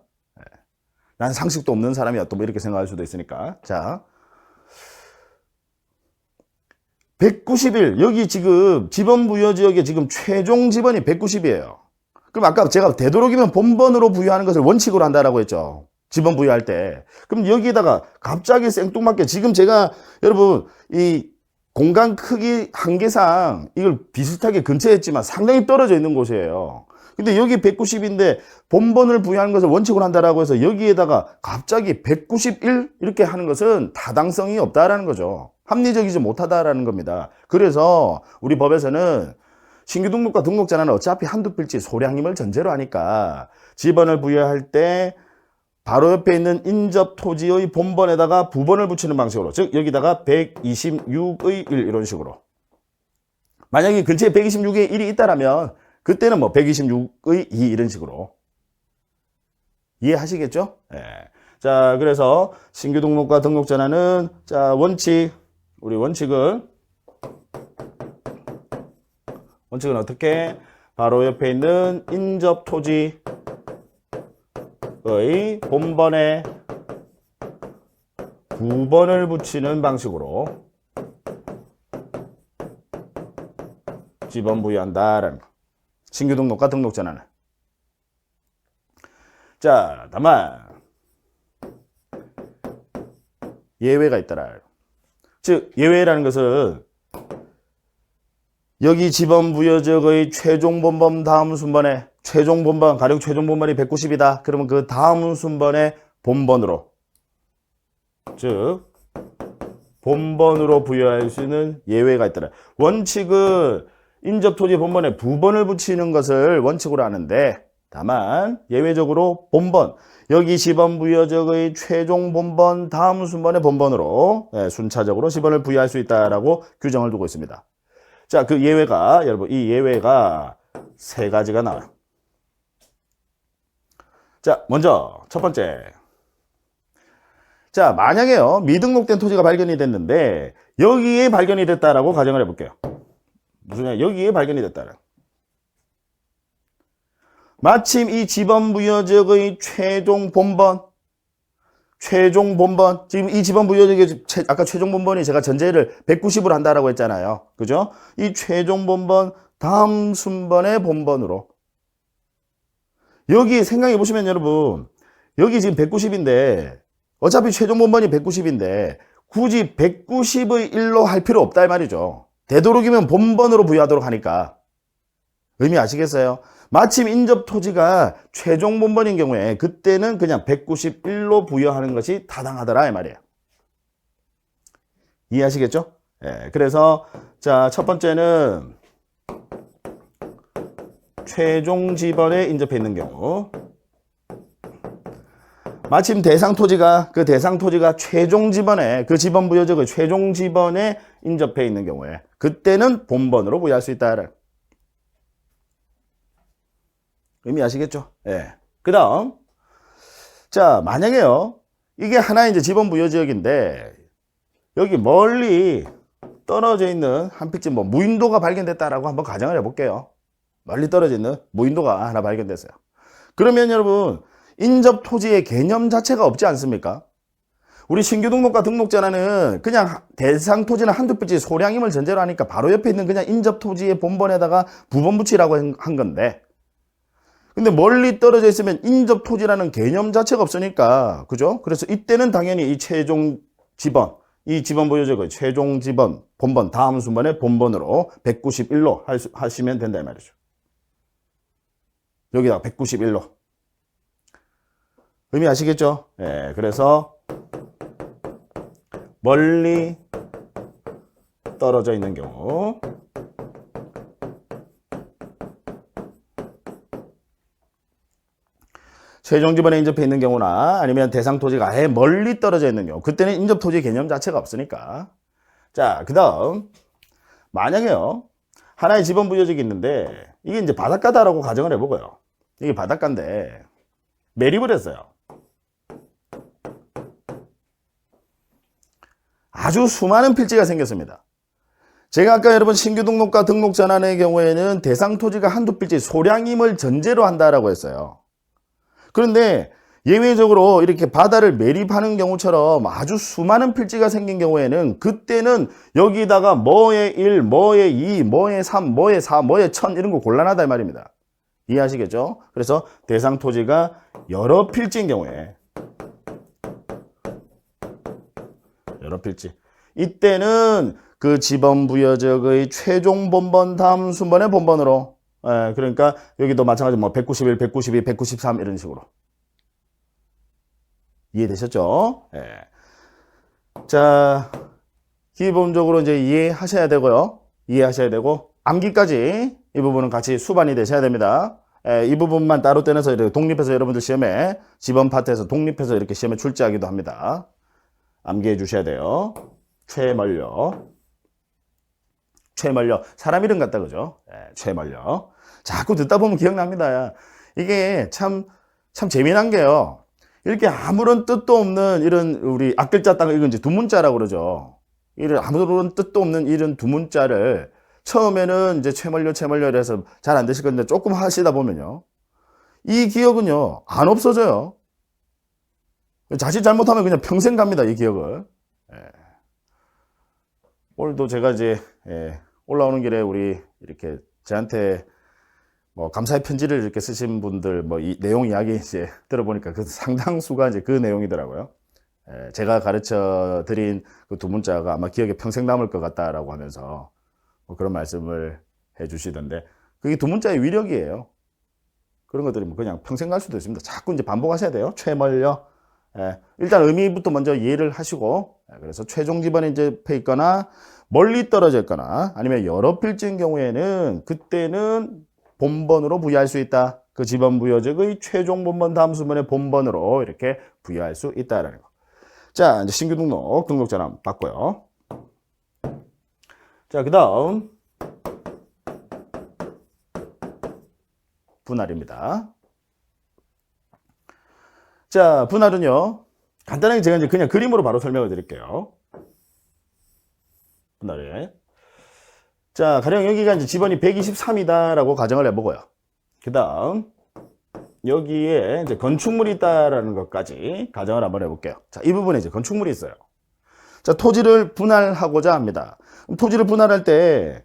난 상식도 없는 사람이야 또 뭐 이렇게 생각할 수도 있으니까. 자, 190일. 여기 지금 지번 부여 지역에 지금 최종 지번이 190이에요. 그럼 아까 제가 되도록이면 본번으로 부여하는 것을 원칙으로 한다라고 했죠. 지번 부여할 때. 그럼 여기에다가 갑자기 생뚱맞게 지금 제가 여러분 이 공간 크기 한계상 이걸 비슷하게 근처에 했지만 상당히 떨어져 있는 곳이에요. 근데 여기 190인데 본번을 부여하는 것을 원칙으로 한다라고 해서 여기에다가 갑자기 191 이렇게 하는 것은 타당성이 없다라는 거죠. 합리적이지 못하다라는 겁니다. 그래서 우리 법에서는 신규 등록과 등록 전환은 어차피 한두 필지 소량임을 전제로 하니까 지번을 부여할 때 바로 옆에 있는 인접 토지의 본번에다가 부번을 붙이는 방식으로, 즉 여기다가 126의 1 이런 식으로. 만약에 근처에 126의 1이 있다라면 그때는 뭐 126의 2 이런 식으로. 이해하시겠죠? 예. 자, 그래서 신규 등록과 등록 전환은 자, 우리 원칙은 어떻게? 바로 옆에 있는 인접 토지의 본번에 부번을 붙이는 방식으로 지번 부여한다라는 거. 신규 등록과 등록 전환을. 자, 다만 예외가 있더라. 즉 예외라는 것은 여기 지번 부여적의 최종 본번 다음 순번에 최종 본번, 가령 최종 본번이 190이다. 그러면 그 다음 순번의 본번으로, 즉 본번으로 부여할 수 있는 예외가 있더라. 원칙은 인접토지 본번에 부번을 붙이는 것을 원칙으로 하는데, 다만 예외적으로 본번, 여기 지번 부여적의 최종 본번 다음 순번의 본번으로 순차적으로 지번을 부여할 수 있다라고 규정을 두고 있습니다. 자, 그 예외가, 여러분, 이 예외가 세 가지가 나와요. 자, 먼저 첫 번째. 자, 만약에요, 미등록된 토지가 발견이 됐는데 여기에 발견이 됐다라고 가정을 해볼게요. 무슨 여기에 발견이 됐다라. 마침 이 지번 부여적의 최종 본번, 지금 이 지번 부여적의 아까 최종 본번이 제가 전제를 190으로 한다라고 했잖아요. 그죠? 이 최종 본번 다음 순번의 본번으로, 여기 생각해 보시면 여러분, 여기 지금 190인데 어차피 최종 본번이 190인데 굳이 190의 1로 할 필요 없다 이 말이죠. 되도록이면 본번으로 부여하도록 하니까. 의미 아시겠어요? 마침 인접 토지가 최종 본번인 경우에 그때는 그냥 191로 부여하는 것이 타당하더라 이 말이에요. 이해하시겠죠? 예, 그래서 자, 첫 번째는 최종 지번에 인접해 있는 경우, 마침 대상 토지가 최종 지번에, 그 지번 부여적의 최종 지번에 인접해 있는 경우에 그때는 본번으로 부여할 수 있다. 의미 아시겠죠? 예. 그 다음, 자, 만약에요, 이게 하나의 이제 지번 부여 지역인데 여기 멀리 떨어져 있는 한 픽지 무인도가 발견됐다라고 한번 가정을 해볼게요. 멀리 떨어져 있는 무인도가 하나 발견됐어요. 그러면 여러분, 인접 토지의 개념 자체가 없지 않습니까? 우리 신규 등록과 등록 전환은 그냥 대상 토지는 한두 필지 소량임을 전제로 하니까 바로 옆에 있는 그냥 인접 토지의 본번에다가 부번 붙이라고 한 건데, 근데 멀리 떨어져 있으면 인접 토지라는 개념 자체가 없으니까, 그죠? 그래서 이때는 당연히 이 최종 지번, 이 지번 부여적의 최종 지번, 본번, 다음 순번의 본번으로 191로 하시면 된다 이 말이죠. 여기다가 191로. 의미 아시겠죠? 예, 그래서 멀리 떨어져 있는 경우, 최종 지번에 인접해 있는 경우나 아니면 대상 토지가 아예 멀리 떨어져 있는 경우, 그때는 인접 토지 개념 자체가 없으니까. 자, 그 다음, 만약에요, 하나의 지번 부여지가 있는데 이게 이제 바닷가다라고 가정을 해보고요. 이게 바닷가인데 매립을 했어요. 아주 수많은 필지가 생겼습니다. 제가 아까 여러분 신규 등록과 등록 전환의 경우에는 대상 토지가 한두 필지 소량임을 전제로 한다라고 했어요. 그런데 예외적으로 이렇게 바다를 매립하는 경우처럼 아주 수많은 필지가 생긴 경우에는 그때는 여기다가 뭐의 1, 뭐의 2, 뭐의 3, 뭐의 4, 뭐의 1000 이런 거 곤란하다 이 말입니다. 이해하시겠죠? 그래서 대상 토지가 여러 필지인 경우에, 여러 필지, 이때는 그 지번 부여적의 최종 본번 다음 순번의 본번으로, 그러니까 여기도 마찬가지로 191, 192, 193 이런 식으로. 이해되셨죠? 예. 자, 기본적으로 이제 이해하셔야 되고요. 이해하셔야 되고, 암기까지 이 부분은 같이 수반이 되셔야 됩니다. 이 부분만 따로 떼내서 이렇게 독립해서 여러분들 시험에, 지번 파트에서 독립해서 이렇게 시험에 출제하기도 합니다. 암기해 주셔야 돼요. 최멀려. 사람 이름 같다, 그죠? 최멀려. 자꾸 듣다 보면 기억납니다. 이게 참 재미난 게요. 이렇게 아무런 뜻도 없는 이런 우리 앞글자 땅, 이건 이제 두문자라고 그러죠. 이런 아무런 뜻도 없는 이런 두문자를 처음에는 이제 최멀려 해서 잘 안 되실 건데 조금 하시다 보면요, 이 기억은요 안 없어져요. 자칫 잘못하면 그냥 평생 갑니다, 이 기억을. 오늘도 제가 이제 올라오는 길에 우리 이렇게 저한테 뭐 감사의 편지를 이렇게 쓰신 분들 뭐 이 내용 이야기 이제 들어보니까 그 상당수가 이제 그 내용이더라고요. 제가 가르쳐 드린 그 두 문자가 아마 기억에 평생 남을 것 같다라고 하면서 뭐 그런 말씀을 해 주시던데, 그게 두 문자의 위력이에요. 그런 것들이 뭐 그냥 평생 갈 수도 있습니다. 자꾸 이제 반복하셔야 돼요. 최멀려. 일단 의미부터 먼저 이해를 하시고, 그래서 최종 지번에 이제 폐 있거나 멀리 떨어져 있거나 아니면 여러 필지인 경우에는 그때는 본번으로 부여할 수 있다. 그 지번 부여적의 최종 본번 다음 순번의 본번으로 이렇게 부여할 수 있다라는 거. 자, 이제 신규 등록자 한번 바꿔요. 자, 그 다음 분할입니다. 자, 분할은요, 간단하게 제가 이제 그냥 그림으로 바로 설명을 드릴게요. 분할에. 자, 가령 여기가 이제 지번이 123이다라고 가정을 해보고요. 그 다음, 여기에 이제 건축물이 있다라는 것까지 가정을 한번 해볼게요. 자, 이 부분에 이제 건축물이 있어요. 자, 토지를 분할하고자 합니다. 토지를 분할할 때,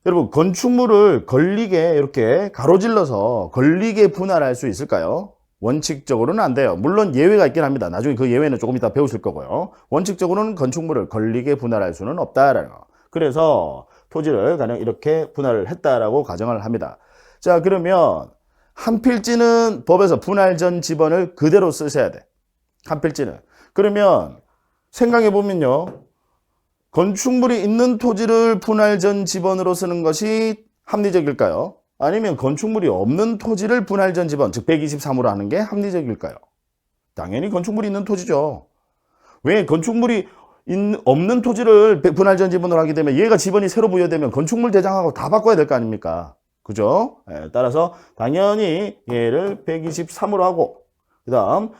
여러분, 건축물을 걸리게 이렇게 가로질러서 걸리게 분할할 수 있을까요? 원칙적으로는 안 돼요. 물론 예외가 있긴 합니다. 나중에 그 예외는 조금 이따 배우실 거고요. 원칙적으로는 건축물을 걸리게 분할할 수는 없다라는 거. 그래서 토지를 가령 이렇게 분할을 했다라고 가정을 합니다. 자, 그러면 한 필지는 법에서 분할 전 지번을 그대로 쓰셔야 돼. 한 필지는. 그러면 생각해 보면요, 건축물이 있는 토지를 분할 전 지번으로 쓰는 것이 합리적일까요? 아니면 건축물이 없는 토지를 분할 전 지번, 즉 123으로 하는 게 합리적일까요? 당연히 건축물이 있는 토지죠. 왜? 건축물이 없는 토지를 분할 전 지번으로 하게 되면 얘가 지번이 새로 부여되면 건축물 대장하고 다 바꿔야 될 거 아닙니까? 그죠? 따라서 당연히 얘를 123으로 하고, 그 다음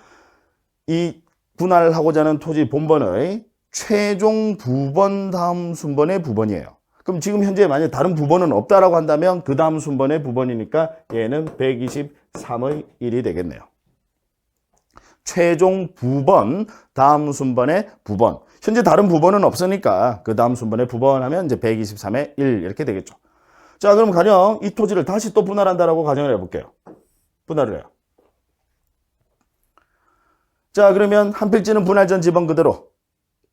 이 분할하고자 하는 토지 본번의 최종 부번 다음 순번의 부번이에요. 그럼 지금 현재 만약 다른 부번은 없다라고 한다면 그 다음 순번의 부번이니까 얘는 123의 1이 되겠네요. 최종 부번 다음 순번의 부번. 현재 다른 부번은 없으니까 그 다음 순번의 부번 하면 이제 123의 1 이렇게 되겠죠. 자, 그럼 가령 이 토지를 다시 또 분할한다라고 가정을 해볼게요. 분할을 해요. 자, 그러면 한 필지는 분할 전 지번 그대로.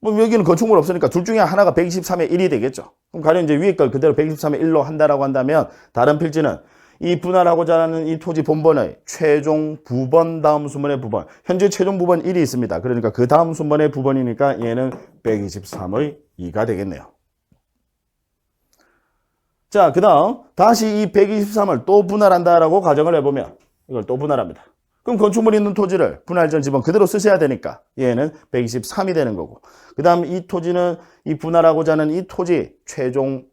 뭐 여기는 건축물 없으니까 둘 중에 하나가 123의 1이 되겠죠. 그럼 가령 이제 위에 걸 그대로 123의 1로 한다라고 한다면 다른 필지는 이 분할하고자 하는 이 토지 본번의 최종 부번 다음 순번의 부번. 현재 최종 부번 1이 있습니다. 그러니까 그 다음 순번의 부번이니까 얘는 123의 2가 되겠네요. 자, 그 다음 다시 이 123을 또 분할한다라고 가정을 해보면 이걸 또 분할합니다. 그럼 건축물이 있는 토지를 분할 전 지번 그대로 쓰셔야 되니까 얘는 123이 되는 거고, 그 다음 이 토지는 이 분할하고자 하는 이 토지 최종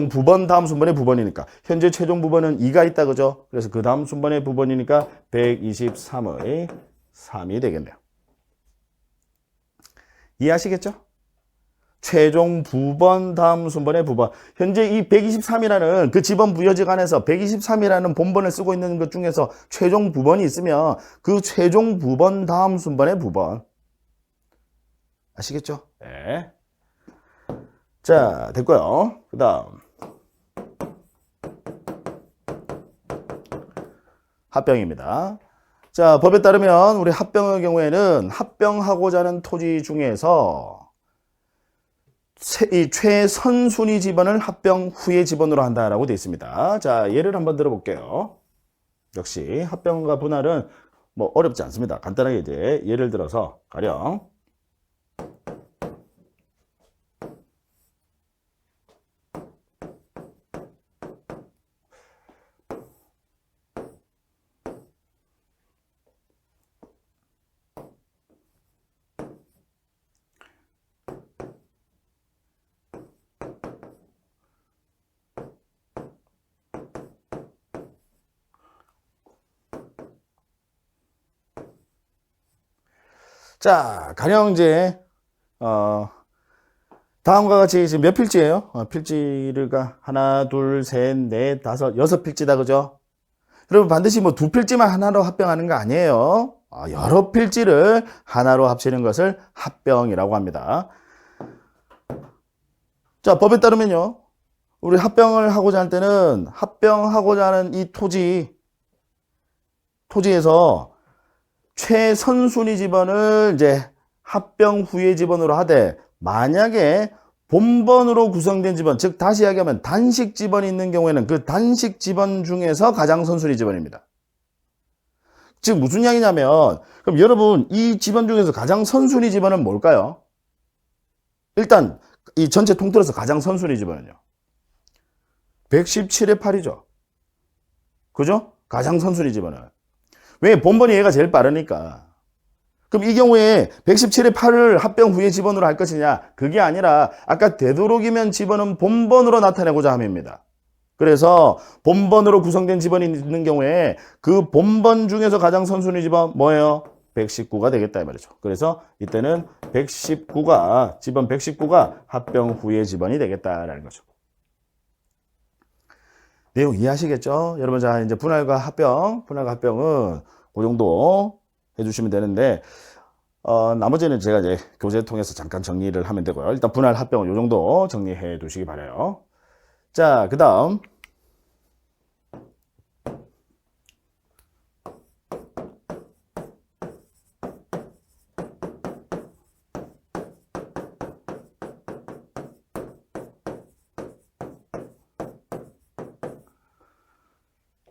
부번 다음 순번의 부번이니까 현재 최종 부번은 2가 있다, 그죠? 그래서 그 다음 순번의 부번이니까 123의 3이 되겠네요. 이해하시겠죠? 최종 부번 다음 순번의 부번. 현재 이 123이라는 그 지번 부여직 안에서 123이라는 본번을 쓰고 있는 것 중에서 최종 부번이 있으면 그 최종 부번 다음 순번의 부번. 아시겠죠? 네. 자, 됐고요. 그 다음 합병입니다. 자, 법에 따르면 우리 합병의 경우에는 합병하고자 하는 토지 중에서 이 최선순위 지번을 합병 후의 지번으로 한다라고 되어 있습니다. 자, 예를 한번 들어볼게요. 역시 합병과 분할은 뭐 어렵지 않습니다. 간단하게 이제 예를 들어서 가령 자, 가령 이제 다음과 같이 지금 몇 필지예요? 필지가 하나, 둘, 셋, 넷, 다섯, 여섯 필지다, 그죠? 여러분 반드시 뭐 두 필지만 하나로 합병하는 거 아니에요. 여러 필지를 하나로 합치는 것을 합병이라고 합니다. 자, 법에 따르면요. 우리 합병을 하고자 할 때는 합병하고자 하는 이 토지에서 최선순위 지번을 이제 합병 후의 지번으로 하되 만약에 본번으로 구성된 지번, 즉 다시 이야기하면 단식 지번이 있는 경우에는 그 단식 지번 중에서 가장 선순위 지번입니다. 즉 무슨 이야기냐면 그럼 여러분 이 지번 중에서 가장 선순위 지번은 뭘까요? 일단 이 전체 통틀어서 가장 선순위 지번은요. 117의 8이죠. 그죠? 가장 선순위 지번은. 왜? 본번이 얘가 제일 빠르니까. 그럼 이 경우에 117의 8을 합병 후의 지번으로 할 것이냐? 그게 아니라 아까 되도록이면 지번은 본번으로 나타내고자 함입니다. 그래서 본번으로 구성된 지번이 있는 경우에 그 본번 중에서 가장 선순위 지번 뭐예요? 119가 되겠다 이 말이죠. 그래서 이때는 지번 119가 합병 후의 지번이 되겠다라는 거죠. 내용 이해하시겠죠? 여러분, 자, 이제 분할과 합병은 그 정도 해주시면 되는데, 나머지는 제가 이제 교재 통해서 잠깐 정리를 하면 되고요. 일단 분할 합병은 이 정도 정리해 두시기 바라요. 자, 그 다음.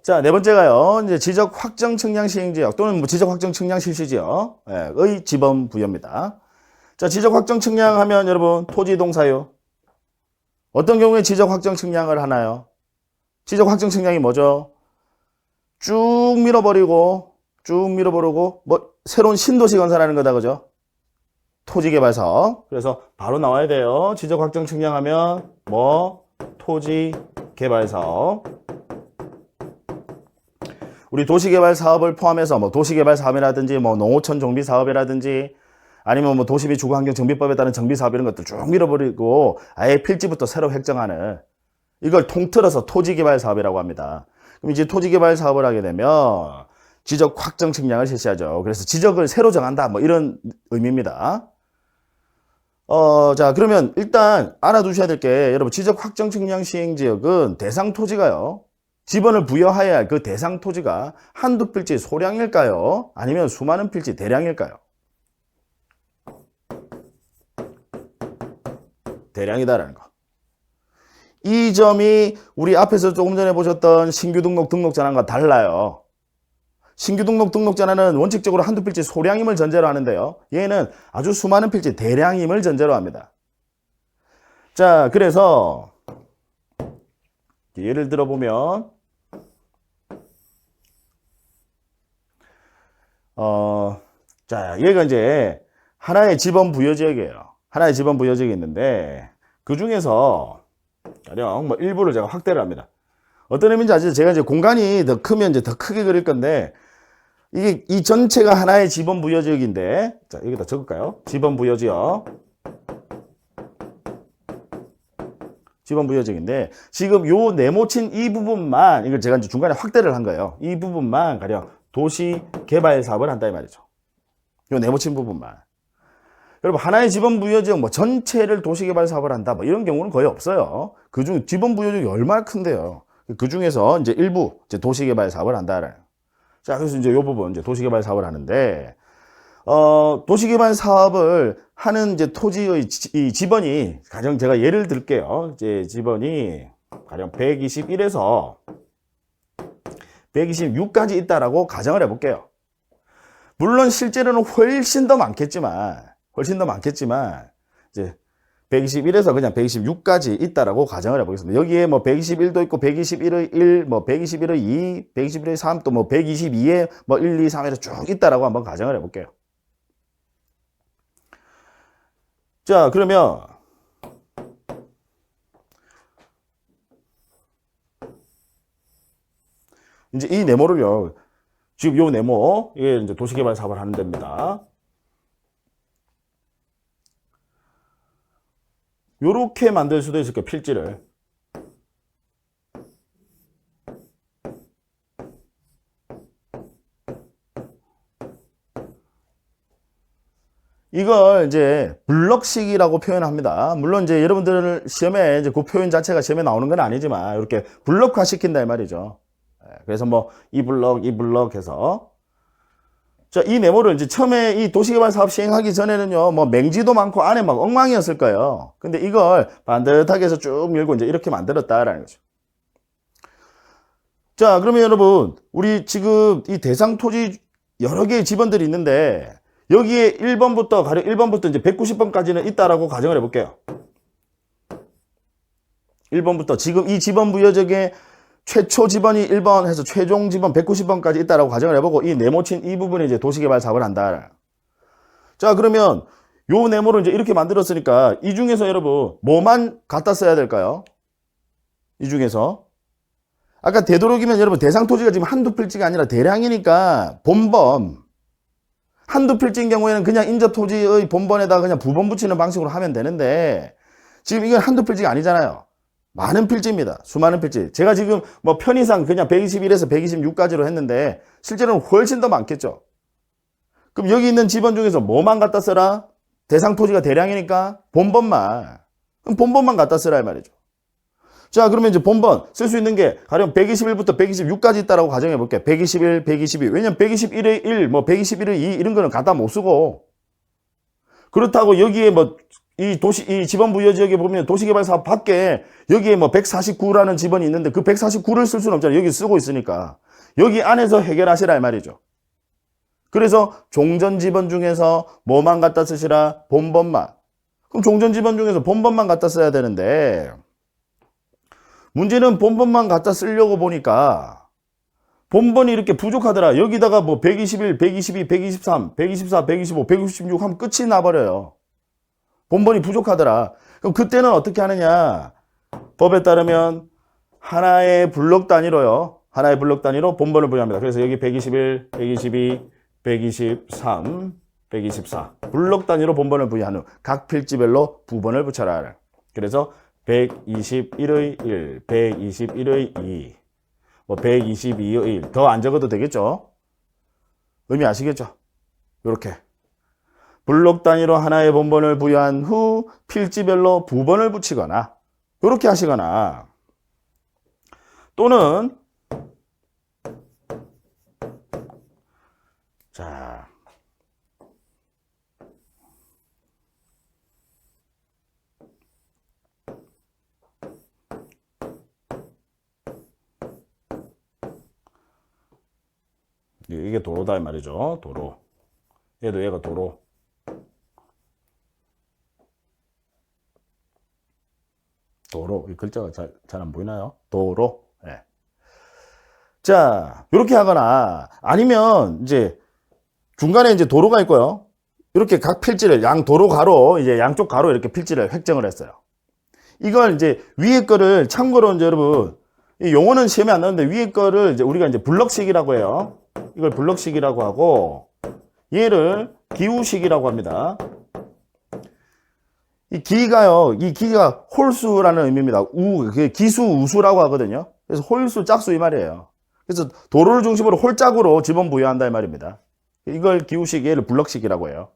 자, 네 번째가요. 이제 지적 확정 측량 시행 지역 또는 뭐 지적 확정 측량 실시 지역의 지번 부여입니다. 자, 지적 확정 측량하면 여러분 토지 동사요. 어떤 경우에 지적 확정 측량을 하나요? 지적 확정 측량이 뭐죠? 쭉 밀어버리고 뭐 새로운 신도시 건설하는 거다, 그죠? 토지 개발 사업. 그래서 바로 나와야 돼요. 지적 확정 측량하면 뭐 토지 개발 사업. 우리 도시개발 사업을 포함해서 뭐 도시개발 사업이라든지 뭐 농어촌 정비 사업이라든지 아니면 뭐 도시비 주거환경 정비법에 따른 정비 사업 이런 것들 쭉 밀어버리고 아예 필지부터 새로 획정하는 이걸 통틀어서 토지개발 사업이라고 합니다. 그럼 이제 토지개발 사업을 하게 되면 지적 확정 측량을 실시하죠. 그래서 지적을 새로 정한다 뭐 이런 의미입니다. 자, 그러면 일단 알아두셔야 될 게 여러분 지적 확정 측량 시행 지역은 대상 토지가요. 지번을 부여해야 할 그 대상 토지가 한두 필지 소량일까요? 아니면 수많은 필지 대량일까요? 대량이다라는 거. 이 점이 우리 앞에서 조금 전에 보셨던 신규 등록 전환과 달라요. 신규 등록 전환은 원칙적으로 한두 필지 소량임을 전제로 하는데요. 얘는 아주 수많은 필지 대량임을 전제로 합니다. 자, 그래서 예를 들어보면 자, 얘가 이제 하나의 지번 부여 지역이에요. 하나의 지번 부여 지역이 있는데 그 중에서 가령 뭐 일부를 제가 확대를 합니다. 어떤 의미인지 아시죠? 제가 이제 공간이 더 크면 이제 더 크게 그릴 건데 이게 이 전체가 하나의 지번 부여 지역인데 자, 여기다 적을까요? 지번 부여 지역. 지번 부여 지역인데 지금 요 네모친 이 부분만 이걸 제가 이제 중간에 확대를 한 거예요. 이 부분만 가령 도시 개발 사업을 한다 이 말이죠. 요 네모친 부분만. 여러분 하나의 지번 부여 지역 뭐 전체를 도시 개발 사업을 한다 뭐 이런 경우는 거의 없어요. 그중 지번 부여 지역이 얼마나 큰데요. 그 중에서 이제 일부 이제 도시 개발 사업을 한다. 자, 그래서 이제 요 부분 이제 도시 개발 사업을 하는데 도시 개발 사업을 하는 이제 토지의 이 지번이 가령 제가 예를 들게요. 이제 지번이 가령 121에서 126까지 있다라고 가정을 해볼게요. 물론 실제로는 훨씬 더 많겠지만 이제 121에서 그냥 126까지 있다라고 가정을 해보겠습니다. 여기에 뭐 121도 있고 121의 1, 뭐 121의 2, 121의 3, 또 뭐 122에 뭐 1, 2, 3에서 쭉 있다라고 한번 가정을 해볼게요. 자, 그러면 이제 이 네모를요. 지금 요 네모 이게 이제 도시개발 사업을 하는 데입니다. 요렇게 만들 수도 있을 거예요. 필지를. 이걸 이제 블럭식이라고 표현합니다. 물론 이제 여러분들 시험에 이제 그 표현 자체가 시험에 나오는 건 아니지만 이렇게 블럭화 시킨다 이 말이죠. 그래서 뭐 이 블럭 해서 자, 이 네모를 이제 처음에 이 도시개발 사업 시행하기 전에는요, 뭐 맹지도 많고 안에 막 엉망이었을 거예요. 근데 이걸 반듯하게 해서 쭉 밀고 이제 이렇게 만들었다라는 거죠. 자, 그러면 여러분, 우리 지금 이 대상 토지 여러 개의 지번들이 있는데 여기에 1번부터 가령 1번부터 이제 190번까지는 있다라고 가정을 해볼게요. 1번부터 지금 이 지번 부여적에 최초 지번이 1번 해서 최종 지번 190번까지 있다라고 가정을 해보고 이 네모친 이 부분이 이제 도시개발 사업을 한다. 자, 그러면 요 네모를 이제 이렇게 만들었으니까 이 중에서 여러분 뭐만 갖다 써야 될까요? 이 중에서 아까 되도록이면 여러분 대상 토지가 지금 한두 필지가 아니라 대량이니까 본번 한두 필지인 경우에는 그냥 인접 토지의 본번에다가 그냥 부번 붙이는 방식으로 하면 되는데 지금 이건 한두 필지가 아니잖아요. 많은 필지입니다. 수많은 필지. 제가 지금 뭐 편의상 그냥 121에서 126까지로 했는데 실제로는 훨씬 더 많겠죠. 그럼 여기 있는 지번 중에서 뭐만 갖다 써라? 대상 토지가 대량이니까 본번만. 그럼 본번만 갖다 쓰라 이 말이죠. 자, 그러면 이제 본번 쓸 수 있는 게 가령 121부터 126까지 있다라고 가정해 볼게요. 121, 122. 왜냐면 121의 1, 뭐 121의 2 이런 거는 갖다 못 쓰고 그렇다고 여기에 뭐 이 지번 부여 지역에 보면 도시개발 사업 밖에 여기에 뭐 149라는 지번이 있는데 그 149를 쓸 수는 없잖아요. 여기 쓰고 있으니까. 여기 안에서 해결하시라 이 말이죠. 그래서 종전 지번 중에서 뭐만 갖다 쓰시라? 본번만. 그럼 종전 지번 중에서 본번만 갖다 써야 되는데 문제는 본번만 갖다 쓰려고 보니까 본번이 이렇게 부족하더라. 여기다가 뭐 121, 122, 123, 124, 125, 166 하면 끝이 나버려요. 본번이 부족하더라. 그럼 그때는 어떻게 하느냐? 법에 따르면 하나의 블록 단위로요. 하나의 블록 단위로 본번을 부여합니다. 그래서 여기 121, 122, 123, 124 블록 단위로 본번을 부여한 후 각 필지별로 부번을 붙여라. 그래서 121의 1, 121의 2, 뭐 122의 1 더 안 적어도 되겠죠? 의미 아시겠죠? 이렇게 블록 단위로 하나의 본번을 부여한 후 필지별로 부번을 붙이거나 이렇게 하시거나 또는 자 이게 도로다 이 말이죠. 도로. 얘도 얘가 도로. 도로. 이 글자가 잘 안 보이나요? 도로. 네. 자, 이렇게 하거나 아니면 이제 중간에 이제 도로가 있고요. 이렇게 각 필지를 도로 가로 이제 양쪽 가로 이렇게 필지를 획정을 했어요. 이걸 이제 위에 거를 참고로 이제 여러분 이 용어는 시험에 안 나오는데 위에 거를 이제 우리가 이제 블럭식이라고 해요. 이걸 블럭식이라고 하고 얘를 기우식이라고 합니다. 이 기가요, 이 기가 홀수라는 의미입니다. 기수, 우수라고 하거든요. 그래서 홀수, 짝수 이 말이에요. 그래서 도로를 중심으로 홀짝으로 지번 부여한다 이 말입니다. 이걸 기우식, 얘를 블럭식이라고 해요.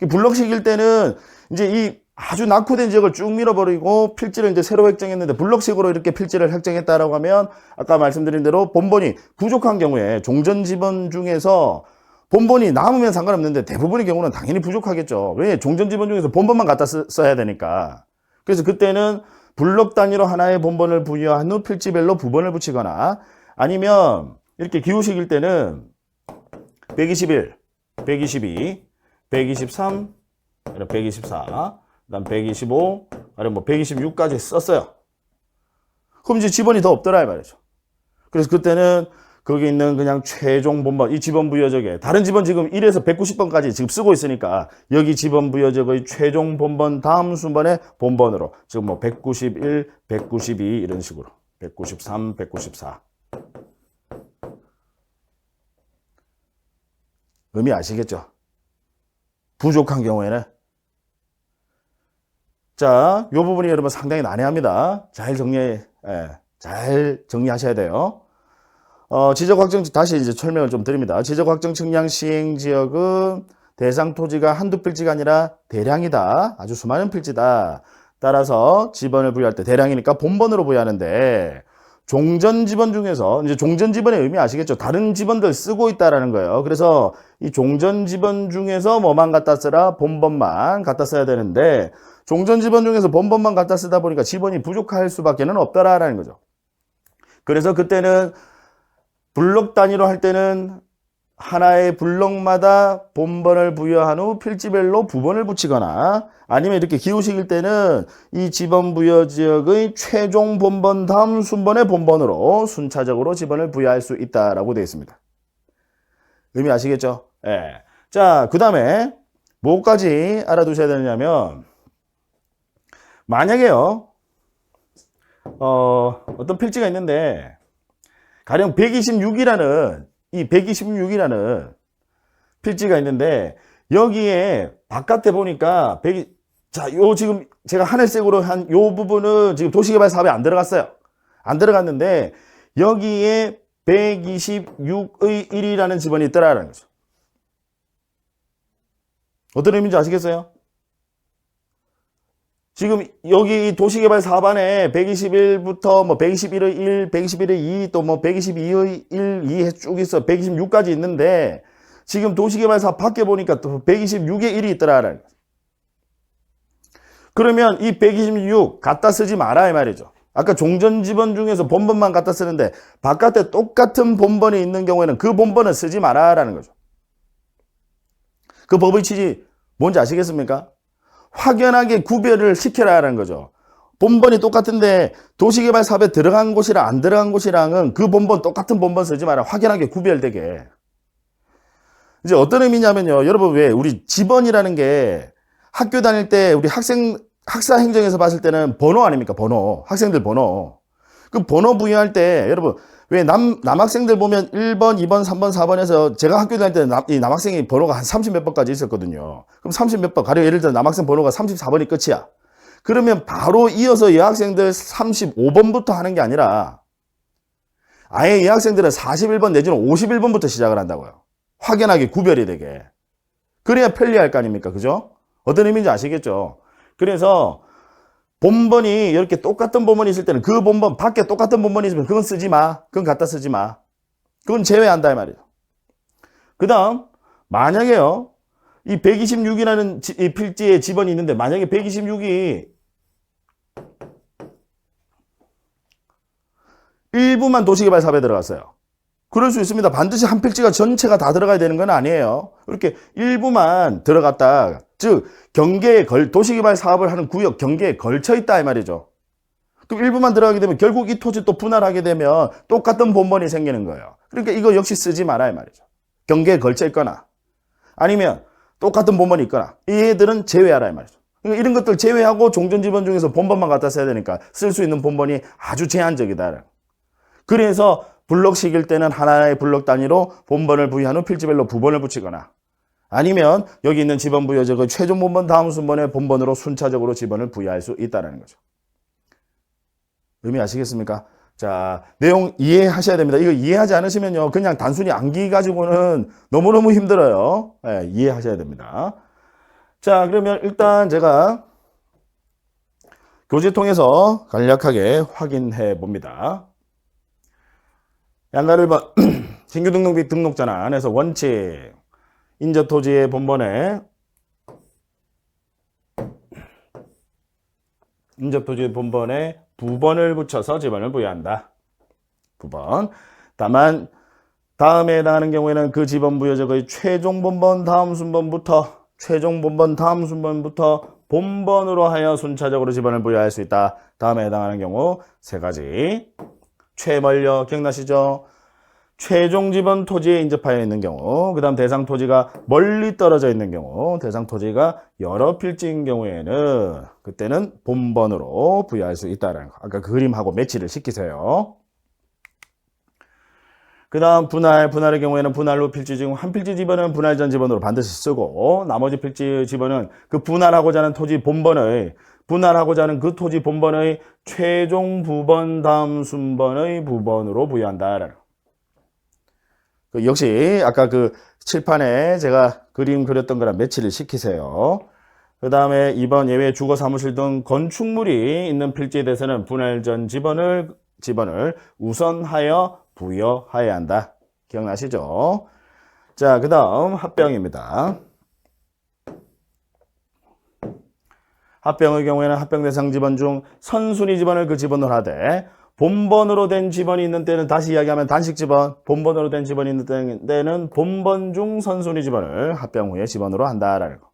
블럭식일 때는 이제 이 아주 낙후된 지역을 쭉 밀어버리고 필지를 이제 새로 획정했는데 블럭식으로 이렇게 필지를 획정했다라고 하면 아까 말씀드린 대로 본번이 부족한 경우에 종전 지번 중에서 본번이 남으면 상관없는데 대부분의 경우는 당연히 부족하겠죠. 왜? 종전 지번 중에서 본번만 갖다 써야 되니까. 그래서 그때는 블럭 단위로 하나의 본번을 부여한 후 필지별로 부번을 붙이거나 아니면 이렇게 기우식일 때는 121, 122, 123, 124, 그다음 125, 아니면 뭐 126까지 썼어요. 그럼 이제 지번이 더 없더라 이 말이죠. 그래서 그때는 거기 있는 그냥 최종 본번, 이 지번 부여적에 다른 지번 지금 1에서 190번까지 지금 쓰고 있으니까 여기 지번 부여적의 최종 본번 다음 순번의 본번으로 지금 뭐 191, 192 이런 식으로 193, 194 의미 아시겠죠? 부족한 경우에는 자, 이 부분이 여러분 상당히 난해합니다. 잘 정리하셔야 돼요. 지적 확정 다시 이제 설명을 좀 드립니다. 지적 확정 측량 시행 지역은 대상 토지가 한두 필지가 아니라 대량이다. 아주 수많은 필지다. 따라서 지번을 부여할 때 대량이니까 본번으로 부여하는데 종전 지번 중에서 이제 종전 지번의 의미 아시겠죠? 다른 지번들 쓰고 있다라는 거예요. 그래서 이 종전 지번 중에서 뭐만 갖다 쓰라? 본번만 갖다 써야 되는데 종전 지번 중에서 본번만 갖다 쓰다 보니까 지번이 부족할 수밖에는 없다라는 거죠. 그래서 그때는 블록 단위로 할 때는 하나의 블록마다 본번을 부여한 후 필지별로 부번을 붙이거나 아니면 이렇게 기호식일 때는 이 지번 부여 지역의 최종 본번 다음 순번의 본번으로 순차적으로 지번을 부여할 수 있다라고 되어 있습니다. 의미 아시겠죠? 예. 자, 그 다음에 뭐까지 알아두셔야 되느냐면 만약에요 어떤 필지가 있는데 가령 126이라는 이 126이라는 필지가 있는데 여기에 바깥에 보니까 자, 요 지금 제가 하늘색으로 한 요 부분은 지금 도시개발 사업에 안 들어갔어요. 안 들어갔는데 여기에 126의 1이라는 지번이 있더라라는 거죠. 어떤 의미인지 아시겠어요? 지금 여기 도시개발 사업안에 121부터 뭐 121의 1, 121의 2, 또 뭐 122의 1, 2 쭉 있어. 126까지 있는데 지금 도시개발 사업 밖에 보니까 또 126의 1이 있더라. 그러면 이 126 갖다 쓰지 마라 이 말이죠. 아까 종전 지번 중에서 본번만 갖다 쓰는데 바깥에 똑같은 본번이 있는 경우에는 그 본번은 쓰지 마라라는 거죠. 그 법의 취지 뭔지 아시겠습니까? 확연하게 구별을 시켜라라는 거죠. 본번이 똑같은데 도시개발 사업에 들어간 곳이랑 안 들어간 곳이랑은 그 본번 똑같은 본번 쓰지 마라. 확연하게 구별되게. 이제 어떤 의미냐면요. 여러분 왜 우리 지번이라는 게 학교 다닐 때 우리 학사 행정에서 봤을 때는 번호 아닙니까? 번호. 학생들 번호. 그 번호 부여할 때 여러분 왜 남학생들 보면 1번, 2번, 3번, 4번에서 제가 학교 다닐 때 이 남학생이 번호가 한 30 몇 번까지 있었거든요. 그럼 30 몇 번, 가령 예를 들어 남학생 번호가 34번이 끝이야. 그러면 바로 이어서 여학생들 35번부터 하는 게 아니라 아예 여학생들은 41번 내지는 51번부터 시작을 한다고요. 확연하게 구별이 되게. 그래야 편리할 거 아닙니까? 그죠? 어떤 의미인지 아시겠죠? 그래서 본번이 이렇게 똑같은 본번이 있을 때는 그 본번 밖에 똑같은 본번이 있으면 그건 쓰지 마. 그건 갖다 쓰지 마. 그건 제외한다 이 말이에요. 그 다음 만약에요 이 126이라는 이 필지에 지번이 있는데 만약에 126이 일부만 도시개발 사업에 들어갔어요. 그럴 수 있습니다. 반드시 한 필지가 전체가 다 들어가야 되는 건 아니에요. 이렇게 일부만 들어갔다. 즉 경계에 도시개발 사업을 하는 구역 경계에 걸쳐 있다 이 말이죠. 그럼 일부만 들어가게 되면 결국 이 토지 또 분할하게 되면 똑같은 본번이 생기는 거예요. 그러니까 이거 역시 쓰지 마라 이 말이죠. 경계에 걸쳐 있거나 아니면 똑같은 본번이 있거나 이 애들은 제외하라 이 말이죠. 그러니까 이런 것들 제외하고 종전지번 중에서 본번만 갖다 써야 되니까 쓸 수 있는 본번이 아주 제한적이다. 그래서 블록식일 때는 하나의 블록 단위로 본번을 부여한 후 필지별로 부번을 붙이거나 아니면 여기 있는 지번 부여적의 최종 본번 다음 순번의 본번으로 순차적으로 지번을 부여할 수 있다는 거죠. 의미 아시겠습니까? 자, 내용 이해하셔야 됩니다. 이거 이해하지 않으시면요 그냥 단순히 암기 가지고는 너무너무 힘들어요. 네, 이해하셔야 됩니다. 자, 그러면 일단 제가 교재 통해서 간략하게 확인해 봅니다. 양가 1번 신규 등록비 등록전환에서 원칙 인접토지의 본번에 부번을 붙여서 지번을 부여한다. 부번. 다만 다음에 해당하는 경우에는 그 지번 부여적의 최종 본번 다음 순번부터 본번으로 하여 순차적으로 지번을 부여할 수 있다. 다음에 해당하는 경우 세 가지. 최멀려 기억나시죠? 최종 지번 토지에 인접하여 있는 경우, 그 다음 대상 토지가 멀리 떨어져 있는 경우, 대상 토지가 여러 필지인 경우에는 그때는 본번으로 부여할 수 있다는 거. 아까 그 그림하고 매치를 시키세요. 그 다음 분할의 경우에는 분할로 필지 중 한 필지 지번은 분할 전 지번으로 반드시 쓰고 나머지 필지 지번은 그 분할하고자 하는 토지 본번의 분할하고자 하는 그 토지 본번의 최종 부번 다음 순번의 부번으로 부여한다. 역시 아까 그 칠판에 제가 그림 그렸던 거랑 매치를 시키세요. 그 다음에 2번 예외 주거 사무실 등 건축물이 있는 필지에 대해서는 분할 전 지번을 우선하여 부여하여야 한다. 기억나시죠? 자, 그 다음 합병입니다. 합병의 경우에는 합병 대상 지번 중 선순위 지번을 그 지번으로 하되 본번으로 된 지번이 있는 때는 다시 이야기하면 단식 지번, 본번으로 된 지번이 있는 때는 본번 중 선순위 지번을 합병 후에 지번으로 한다라는 거.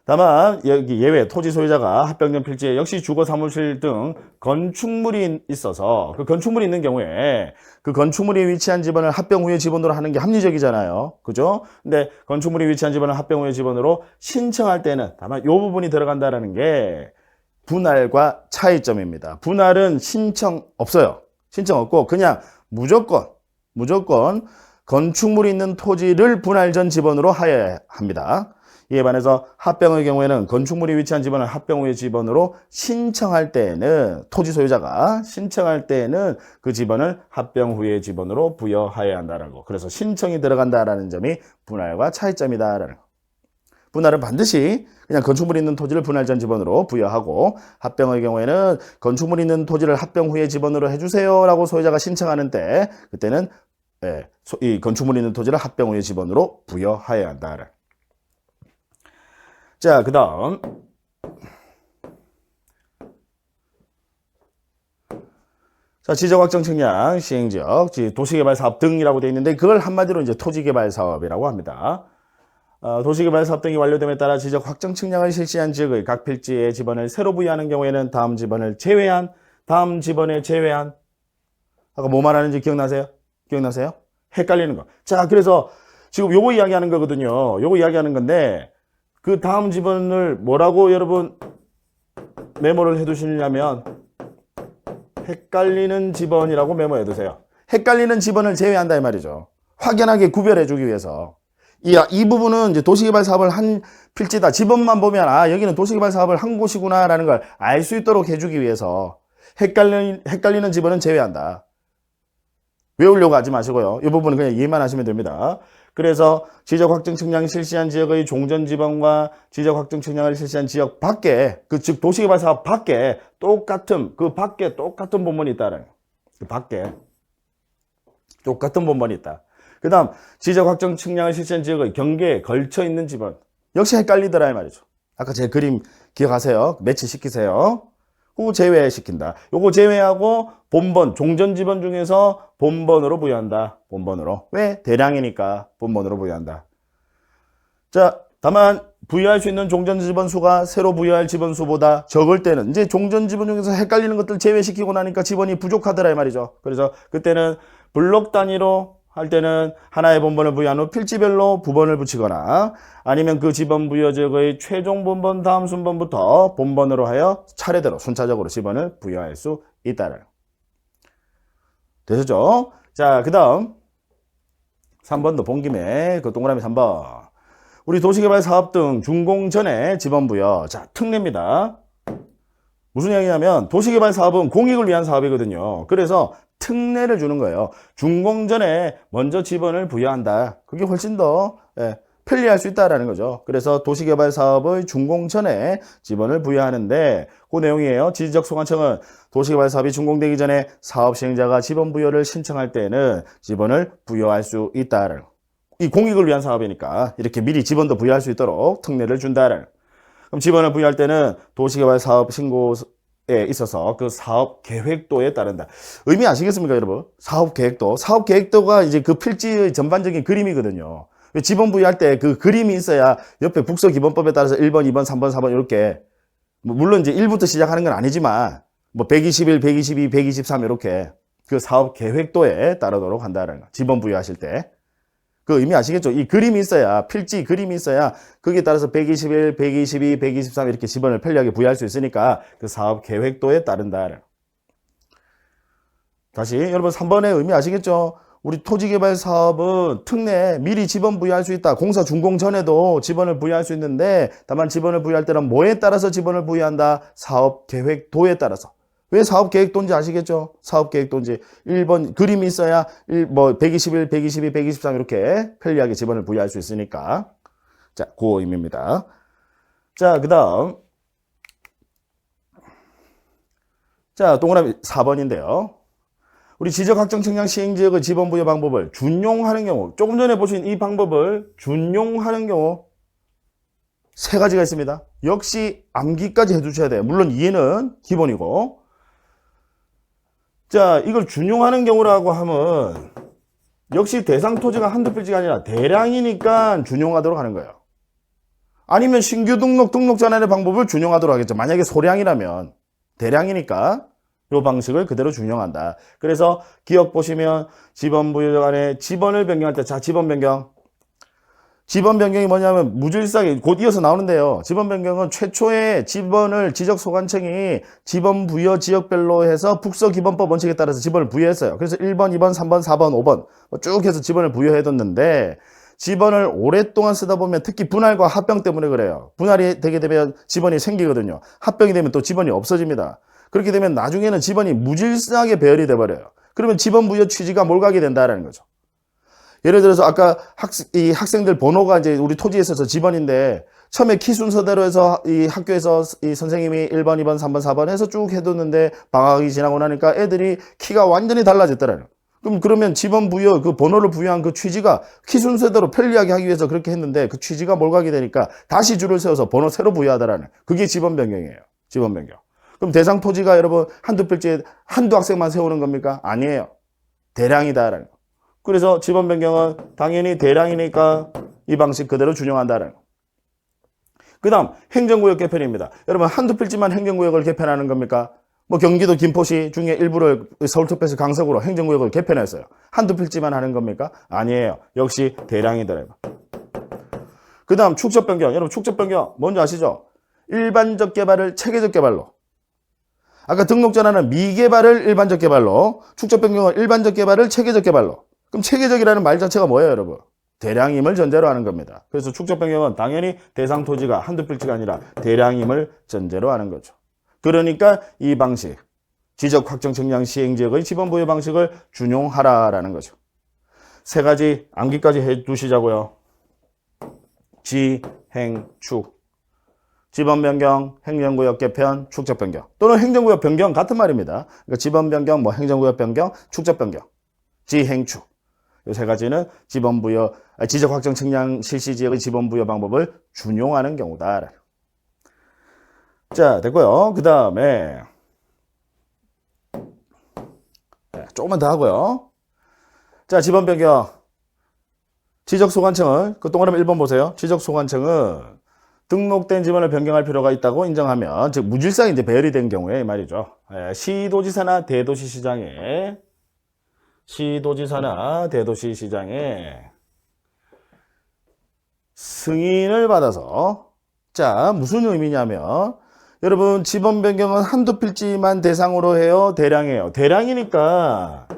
다만 여기 예외 토지 소유자가 합병된 필지에 역시 주거 사무실 등 건축물이 있어서 그 건축물이 있는 경우에 그 건축물이 위치한 지번을 합병 후에 지번으로 하는 게 합리적이잖아요. 그죠? 근데 건축물이 위치한 지번을 합병 후에 지번으로 신청할 때는 다만 이 부분이 들어간다라는 게 분할과 차이점입니다. 분할은 신청 없어요. 신청 없고 그냥 무조건 건축물이 있는 토지를 분할 전 지번으로 하여야 합니다. 이에 반해서 합병의 경우에는 건축물이 위치한 지번을 합병 후의 지번으로 신청할 때에는 토지 소유자가 신청할 때에는 그 지번을 합병 후의 지번으로 부여하여야 한다는 거. 그래서 신청이 들어간다라는 점이 분할과 차이점이다라는 거. 분할은 반드시 그냥 건축물이 있는 토지를 분할 전 지번으로 부여하고 합병의 경우에는 건축물이 있는 토지를 합병 후의 지번으로 해주세요라고 소유자가 신청하는 때 그때는 이 건축물이 있는 토지를 합병 후의 지번으로 부여하여야 한다. 자, 그 다음 자, 지적확정 측량, 시행지역, 도시개발사업 등이라고 되어 있는데 그걸 한마디로 이제 토지개발사업이라고 합니다. 도시개발사업 등이 완료됨에 따라 지적확정 측량을 실시한 지역의 각 필지의 지번을 새로 부여하는 경우에는 다음 지번에 제외한 아까 뭐 말하는지 기억나세요? 헷갈리는 거. 자, 그래서 지금 요거 이야기하는 거거든요. 요거 이야기하는 건데 그 다음 지번을 뭐라고 여러분 메모를 해두시냐면 헷갈리는 지번이라고 메모해 두세요. 헷갈리는 지번을 제외한다 이 말이죠. 확연하게 구별해 주기 위해서. 이 부분은 이제 도시개발 사업을 한 필지다. 지번만 보면 여기는 도시개발 사업을 한 곳이구나라는 걸 알 수 있도록 해주기 위해서 헷갈리는 지번은 제외한다. 외우려고 하지 마시고요. 이 부분은 그냥 이해만 하시면 됩니다. 그래서 지적확정 측량이 실시한 지역의 종전지번과 지적확정 측량을 실시한 지역 밖에 즉 도시개발 사업 밖에 똑같은 본번이 있다는 그 밖에 똑같은 본번이 있다. 그 다음 지적확정 측량을 실시한 지역의 경계에 걸쳐 있는 지번 역시 헷갈리더라 이 말이죠. 아까 제 그림 기억하세요? 매치 시키세요. 그거 제외시킨다. 요거 제외하고 본번, 종전지번 중에서 본번으로 부여한다. 본번으로. 왜? 대량이니까 본번으로 부여한다. 자, 다만 부여할 수 있는 종전지번 수가 새로 부여할 지번 수보다 적을 때는 이제 종전지번 중에서 헷갈리는 것들 제외시키고 나니까 지번이 부족하더라 이 말이죠. 그래서 그때는 블록 단위로 할 때는 하나의 본번을 부여한 후 필지별로 부번을 붙이거나 아니면 그 지번 부여 지역의 최종 본번 다음 순번부터 본번으로 하여 차례대로 순차적으로 지번을 부여할 수 있다는. 되셨죠? 자, 그 다음 3번도 본 김에 그 동그라미 3번. 우리 도시개발 사업 등 준공 전에 지번 부여. 자, 특례입니다. 무슨 이야기냐면 도시개발 사업은 공익을 위한 사업이거든요. 그래서 특례를 주는 거예요. 준공 전에 먼저 지번을 부여한다. 그게 훨씬 더 편리할 수 있다라는 거죠. 그래서 도시개발 사업의 준공 전에 지번을 부여하는데 그 내용이에요. 지적소관청은 도시개발 사업이 준공되기 전에 사업 시행자가 지번 부여를 신청할 때는 지번을 부여할 수 있다라는 거. 이 공익을 위한 사업이니까 이렇게 미리 지번도 부여할 수 있도록 특례를 준다라는 거. 그럼 지번을 부여할 때는 도시개발 사업 신고에 있어서 그 사업 계획도에 따른다. 의미 아시겠습니까, 여러분? 사업 계획도가 이제 그 필지의 전반적인 그림이거든요. 지번 부여할 때 그 그림이 있어야 옆에 국서기본법에 따라서 1번, 2번, 3번, 4번 이렇게 물론 이제 1부터 시작하는 건 아니지만 뭐 121, 122, 123 이렇게 그 사업 계획도에 따르도록 한다는 거. 지번 부여하실 때. 그 의미 아시겠죠? 이 그림이 있어야, 필지 그림이 있어야 거기에 따라서 121, 122, 123 이렇게 지번을 편리하게 부여할 수 있으니까 그 사업 계획도에 따른다. 다시 여러분 3번의 의미 아시겠죠? 우리 토지개발 사업은 특례 미리 지번 부여할 수 있다. 공사 준공 전에도 지번을 부여할 수 있는데 다만 지번을 부여할 때는 뭐에 따라서 지번을 부여한다? 사업 계획도에 따라서. 왜 사업계획도인지 아시겠죠? 사업계획도인지 1번 그림이 있어야 121, 122, 123 이렇게 편리하게 지번을 부여할 수 있으니까. 자, 그 의미입니다. 자, 그 다음. 자, 동그라미 4번인데요. 우리 지적확정측량 시행지역의 지번 부여 방법을 준용하는 경우, 조금 전에 보신 이 방법을 준용하는 경우 세 가지가 있습니다. 역시 암기까지 해주셔야 돼요. 물론 이해는 기본이고. 자, 이걸 준용하는 경우라고 하면 역시 대상 토지가 한두 필지가 아니라 대량이니까 준용하도록 하는 거예요. 아니면 신규 등록 전환의 방법을 준용하도록 하겠죠. 만약에 소량이라면 대량이니까 이 방식을 그대로 준용한다. 그래서 기억 보시면 지번 부여 간에 지번을 변경할 때, 자, 지번 변경. 지번 변경이 뭐냐면 무질서하게 곧 이어서 나오는데요. 지번 변경은 최초의 지번을 지적소관청이 지번 부여 지역별로 해서 북서기본법 원칙에 따라서 지번을 부여했어요. 그래서 1번, 2번, 3번, 4번, 5번 쭉 해서 지번을 부여해뒀는데 지번을 오랫동안 쓰다 보면 특히 분할과 합병 때문에 그래요. 분할이 되게 되면 지번이 생기거든요. 합병이 되면 또 지번이 없어집니다. 그렇게 되면 나중에는 지번이 무질서하게 배열이 돼버려요. 그러면 지번 부여 취지가 몰각이 된다라는 거죠. 예를 들어서 아까 이 학생들 번호가 이제 우리 토지에 있어서 지번인데 처음에 키 순서대로 해서 이 학교에서 이 선생님이 1번, 2번, 3번, 4번 해서 쭉 해뒀는데 방학이 지나고 나니까 애들이 키가 완전히 달라졌더라고요. 그러면 지번 부여, 그 번호를 부여한 그 취지가 키 순서대로 편리하게 하기 위해서 그렇게 했는데 그 취지가 몰각이 되니까 다시 줄을 세워서 번호 새로 부여하더라는 그게 지번 변경이에요. 지번 변경. 그럼 대상 토지가 여러분 한두 필지에 한두 학생만 세우는 겁니까? 아니에요. 대량이다라는 거. 그래서 지번 변경은 당연히 대량이니까 이 방식 그대로 준용한다는 거. 그 다음 행정구역 개편입니다. 여러분 한두 필지만 행정구역을 개편하는 겁니까? 뭐 경기도 김포시 중에 일부를 서울특별시 강석으로 행정구역을 개편했어요. 한두 필지만 하는 겁니까? 아니에요. 역시 대량이더라고요. 그 다음 축적 변경. 여러분 축적 변경 뭔지 아시죠? 일반적 개발을 체계적 개발로. 아까 등록 전환은 미개발을 일반적 개발로, 축적 변경은 일반적 개발을 체계적 개발로. 그럼 체계적이라는 말 자체가 뭐예요, 여러분? 대량임을 전제로 하는 겁니다. 그래서 축적 변경은 당연히 대상 토지가 한두 필지가 아니라 대량임을 전제로 하는 거죠. 그러니까 이 방식, 지적 확정 측량 시행지역의 지번 부여 방식을 준용하라라는 거죠. 세 가지 암기까지 해 두시자고요. 지, 행, 축. 지번 변경, 행정구역 개편, 축적 변경. 또는 행정구역 변경 같은 말입니다. 그러니까 지번 변경, 뭐 행정구역 변경, 축적 변경. 지, 행, 축. 이 세 가지는 지번 부여, 지적 확정 측량 실시 지역의 지번 부여 방법을 준용하는 경우다. 자, 됐고요. 그 다음에 조금만 더 하고요. 자, 지번 변경. 지적소관청은 그 동그라미 1번 보세요. 지적소관청은 등록된 지번을 변경할 필요가 있다고 인정하면, 즉 무질서하게 이제 배열이 된 경우에 이 말이죠. 시도지사나 대도시시장에 승인을 받아서, 자, 무슨 의미냐면 여러분 지번 변경은 한두 필지만 대상으로 해요, 대량이에요? 대량이니까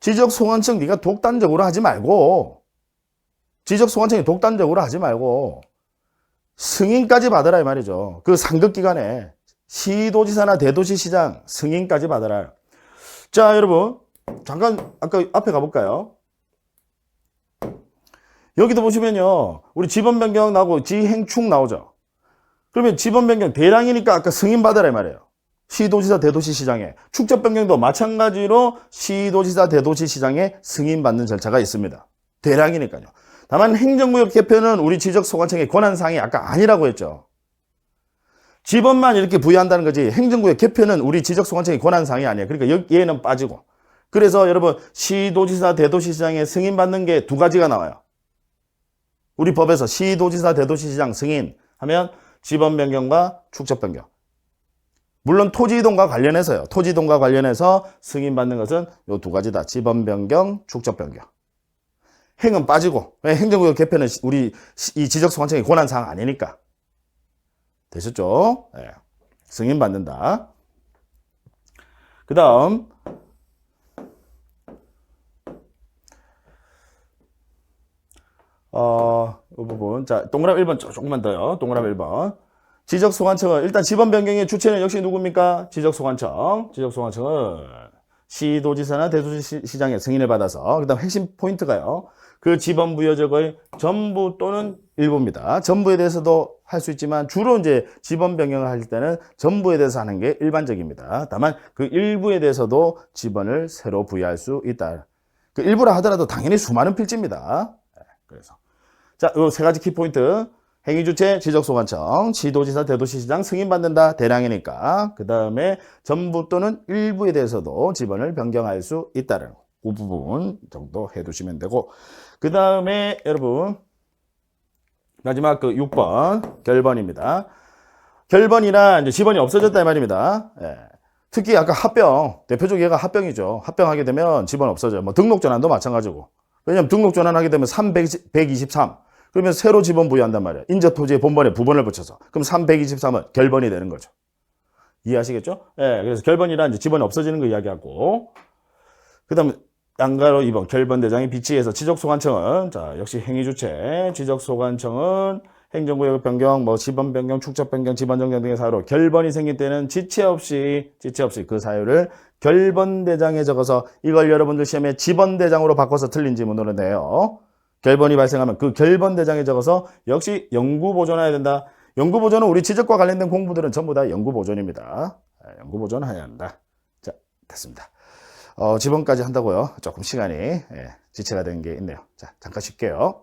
지적소관청 네가 독단적으로 하지 말고, 지적소관청이 독단적으로 하지 말고 승인까지 받아라 이 말이죠. 그 상급기관에 시도지사나 대도시시장 승인까지 받아라. 자, 여러분 잠깐 아까 앞에 가볼까요? 여기도 보시면요, 우리 지번 변경 나오고 지행축 나오죠. 그러면 지번 변경 대량이니까 아까 승인 받아라 이 말이에요. 시도지사 대도시시장에. 축적 변경도 마찬가지로 시도지사 대도시시장에 승인 받는 절차가 있습니다. 대량이니까요. 다만 행정구역 개편은 우리 지적소관청의 권한사항이 아까 아니라고 했죠. 지번만 이렇게 부여한다는 거지 행정구역 개편은 우리 지적소관청의 권한사항이 아니에요. 그러니까 얘는 빠지고. 그래서 여러분 시도지사 대도시시장에 승인받는 게 두 가지가 나와요. 우리 법에서 시도지사 대도시시장 승인 하면 지번 변경과 축적 변경. 물론 토지이동과 관련해서요. 토지이동과 관련해서 승인받는 것은 이 두 가지다. 지번 변경, 축적 변경. 행은 빠지고, 행정구역 개편은 우리 이 지적소관청의 권한사항 아니니까. 되셨죠? 네. 승인받는다. 그 다음 이 부분. 자, 동그라미 1번 조금만 더요. 동그라미 1번. 지적소관청은 일단 지번 변경의 주체는 역시 누굽니까? 지적소관청. 지적소관청은 시도지사나 대도시장의 승인을 받아서 그다음 핵심 포인트가요. 그 지번 부여적의 전부 또는 일부입니다. 전부에 대해서도 할 수 있지만 주로 이제 지번 변경을 할 때는 전부에 대해서 하는 게 일반적입니다. 다만 그 일부에 대해서도 지번을 새로 부여할 수 있다. 그 일부라 하더라도 당연히 수많은 필지입니다. 그래서 자, 요 세 가지 키포인트. 행위주체, 지적소관청, 지도지사, 대도시시장 승인받는다. 대량이니까. 그 다음에 전부 또는 일부에 대해서도 지번을 변경할 수 있다는 그 부분 정도 해두시면 되고, 그 다음에 여러분 마지막 그 6번 결번입니다. 결번이나 이제 지번이 없어졌다 이 말입니다. 예. 특히 아까 합병, 대표적 예가 합병이죠. 합병하게 되면 지번 없어져요. 뭐 등록전환도 마찬가지고. 왜냐면 등록전환하게 되면 123. 그러면 새로 지번 부여한단 말이에요. 인접토지의 본번에 부번을 붙여서. 그럼 323은 결번이 되는 거죠. 이해하시겠죠? 예, 그래서 결번이란 이제 지번이 없어지는 거 이야기하고. 그 다음에 양가로 2번 결번대장이 비치해서 지적소관청은 자 역시 행위주체 지적소관청은 행정구역 변경, 뭐 지번 변경, 축적 변경, 지번 정정 등의 사유로 결번이 생길 때는 지체 없이 그 사유를 결번대장에 적어서 이걸 여러분들 시험에 지번대장으로 바꿔서 틀린 지문으로 내요. 결번이 발생하면 그 결번대장에 적어서 역시 연구보존해야 된다. 연구보존은 우리 지적과 관련된 공부들은 전부 다 연구보존입니다. 연구보존 해야 한다. 자, 됐습니다. 지번까지 한다고요. 조금 시간이 지체가 된 게 있네요. 자, 잠깐 쉴게요.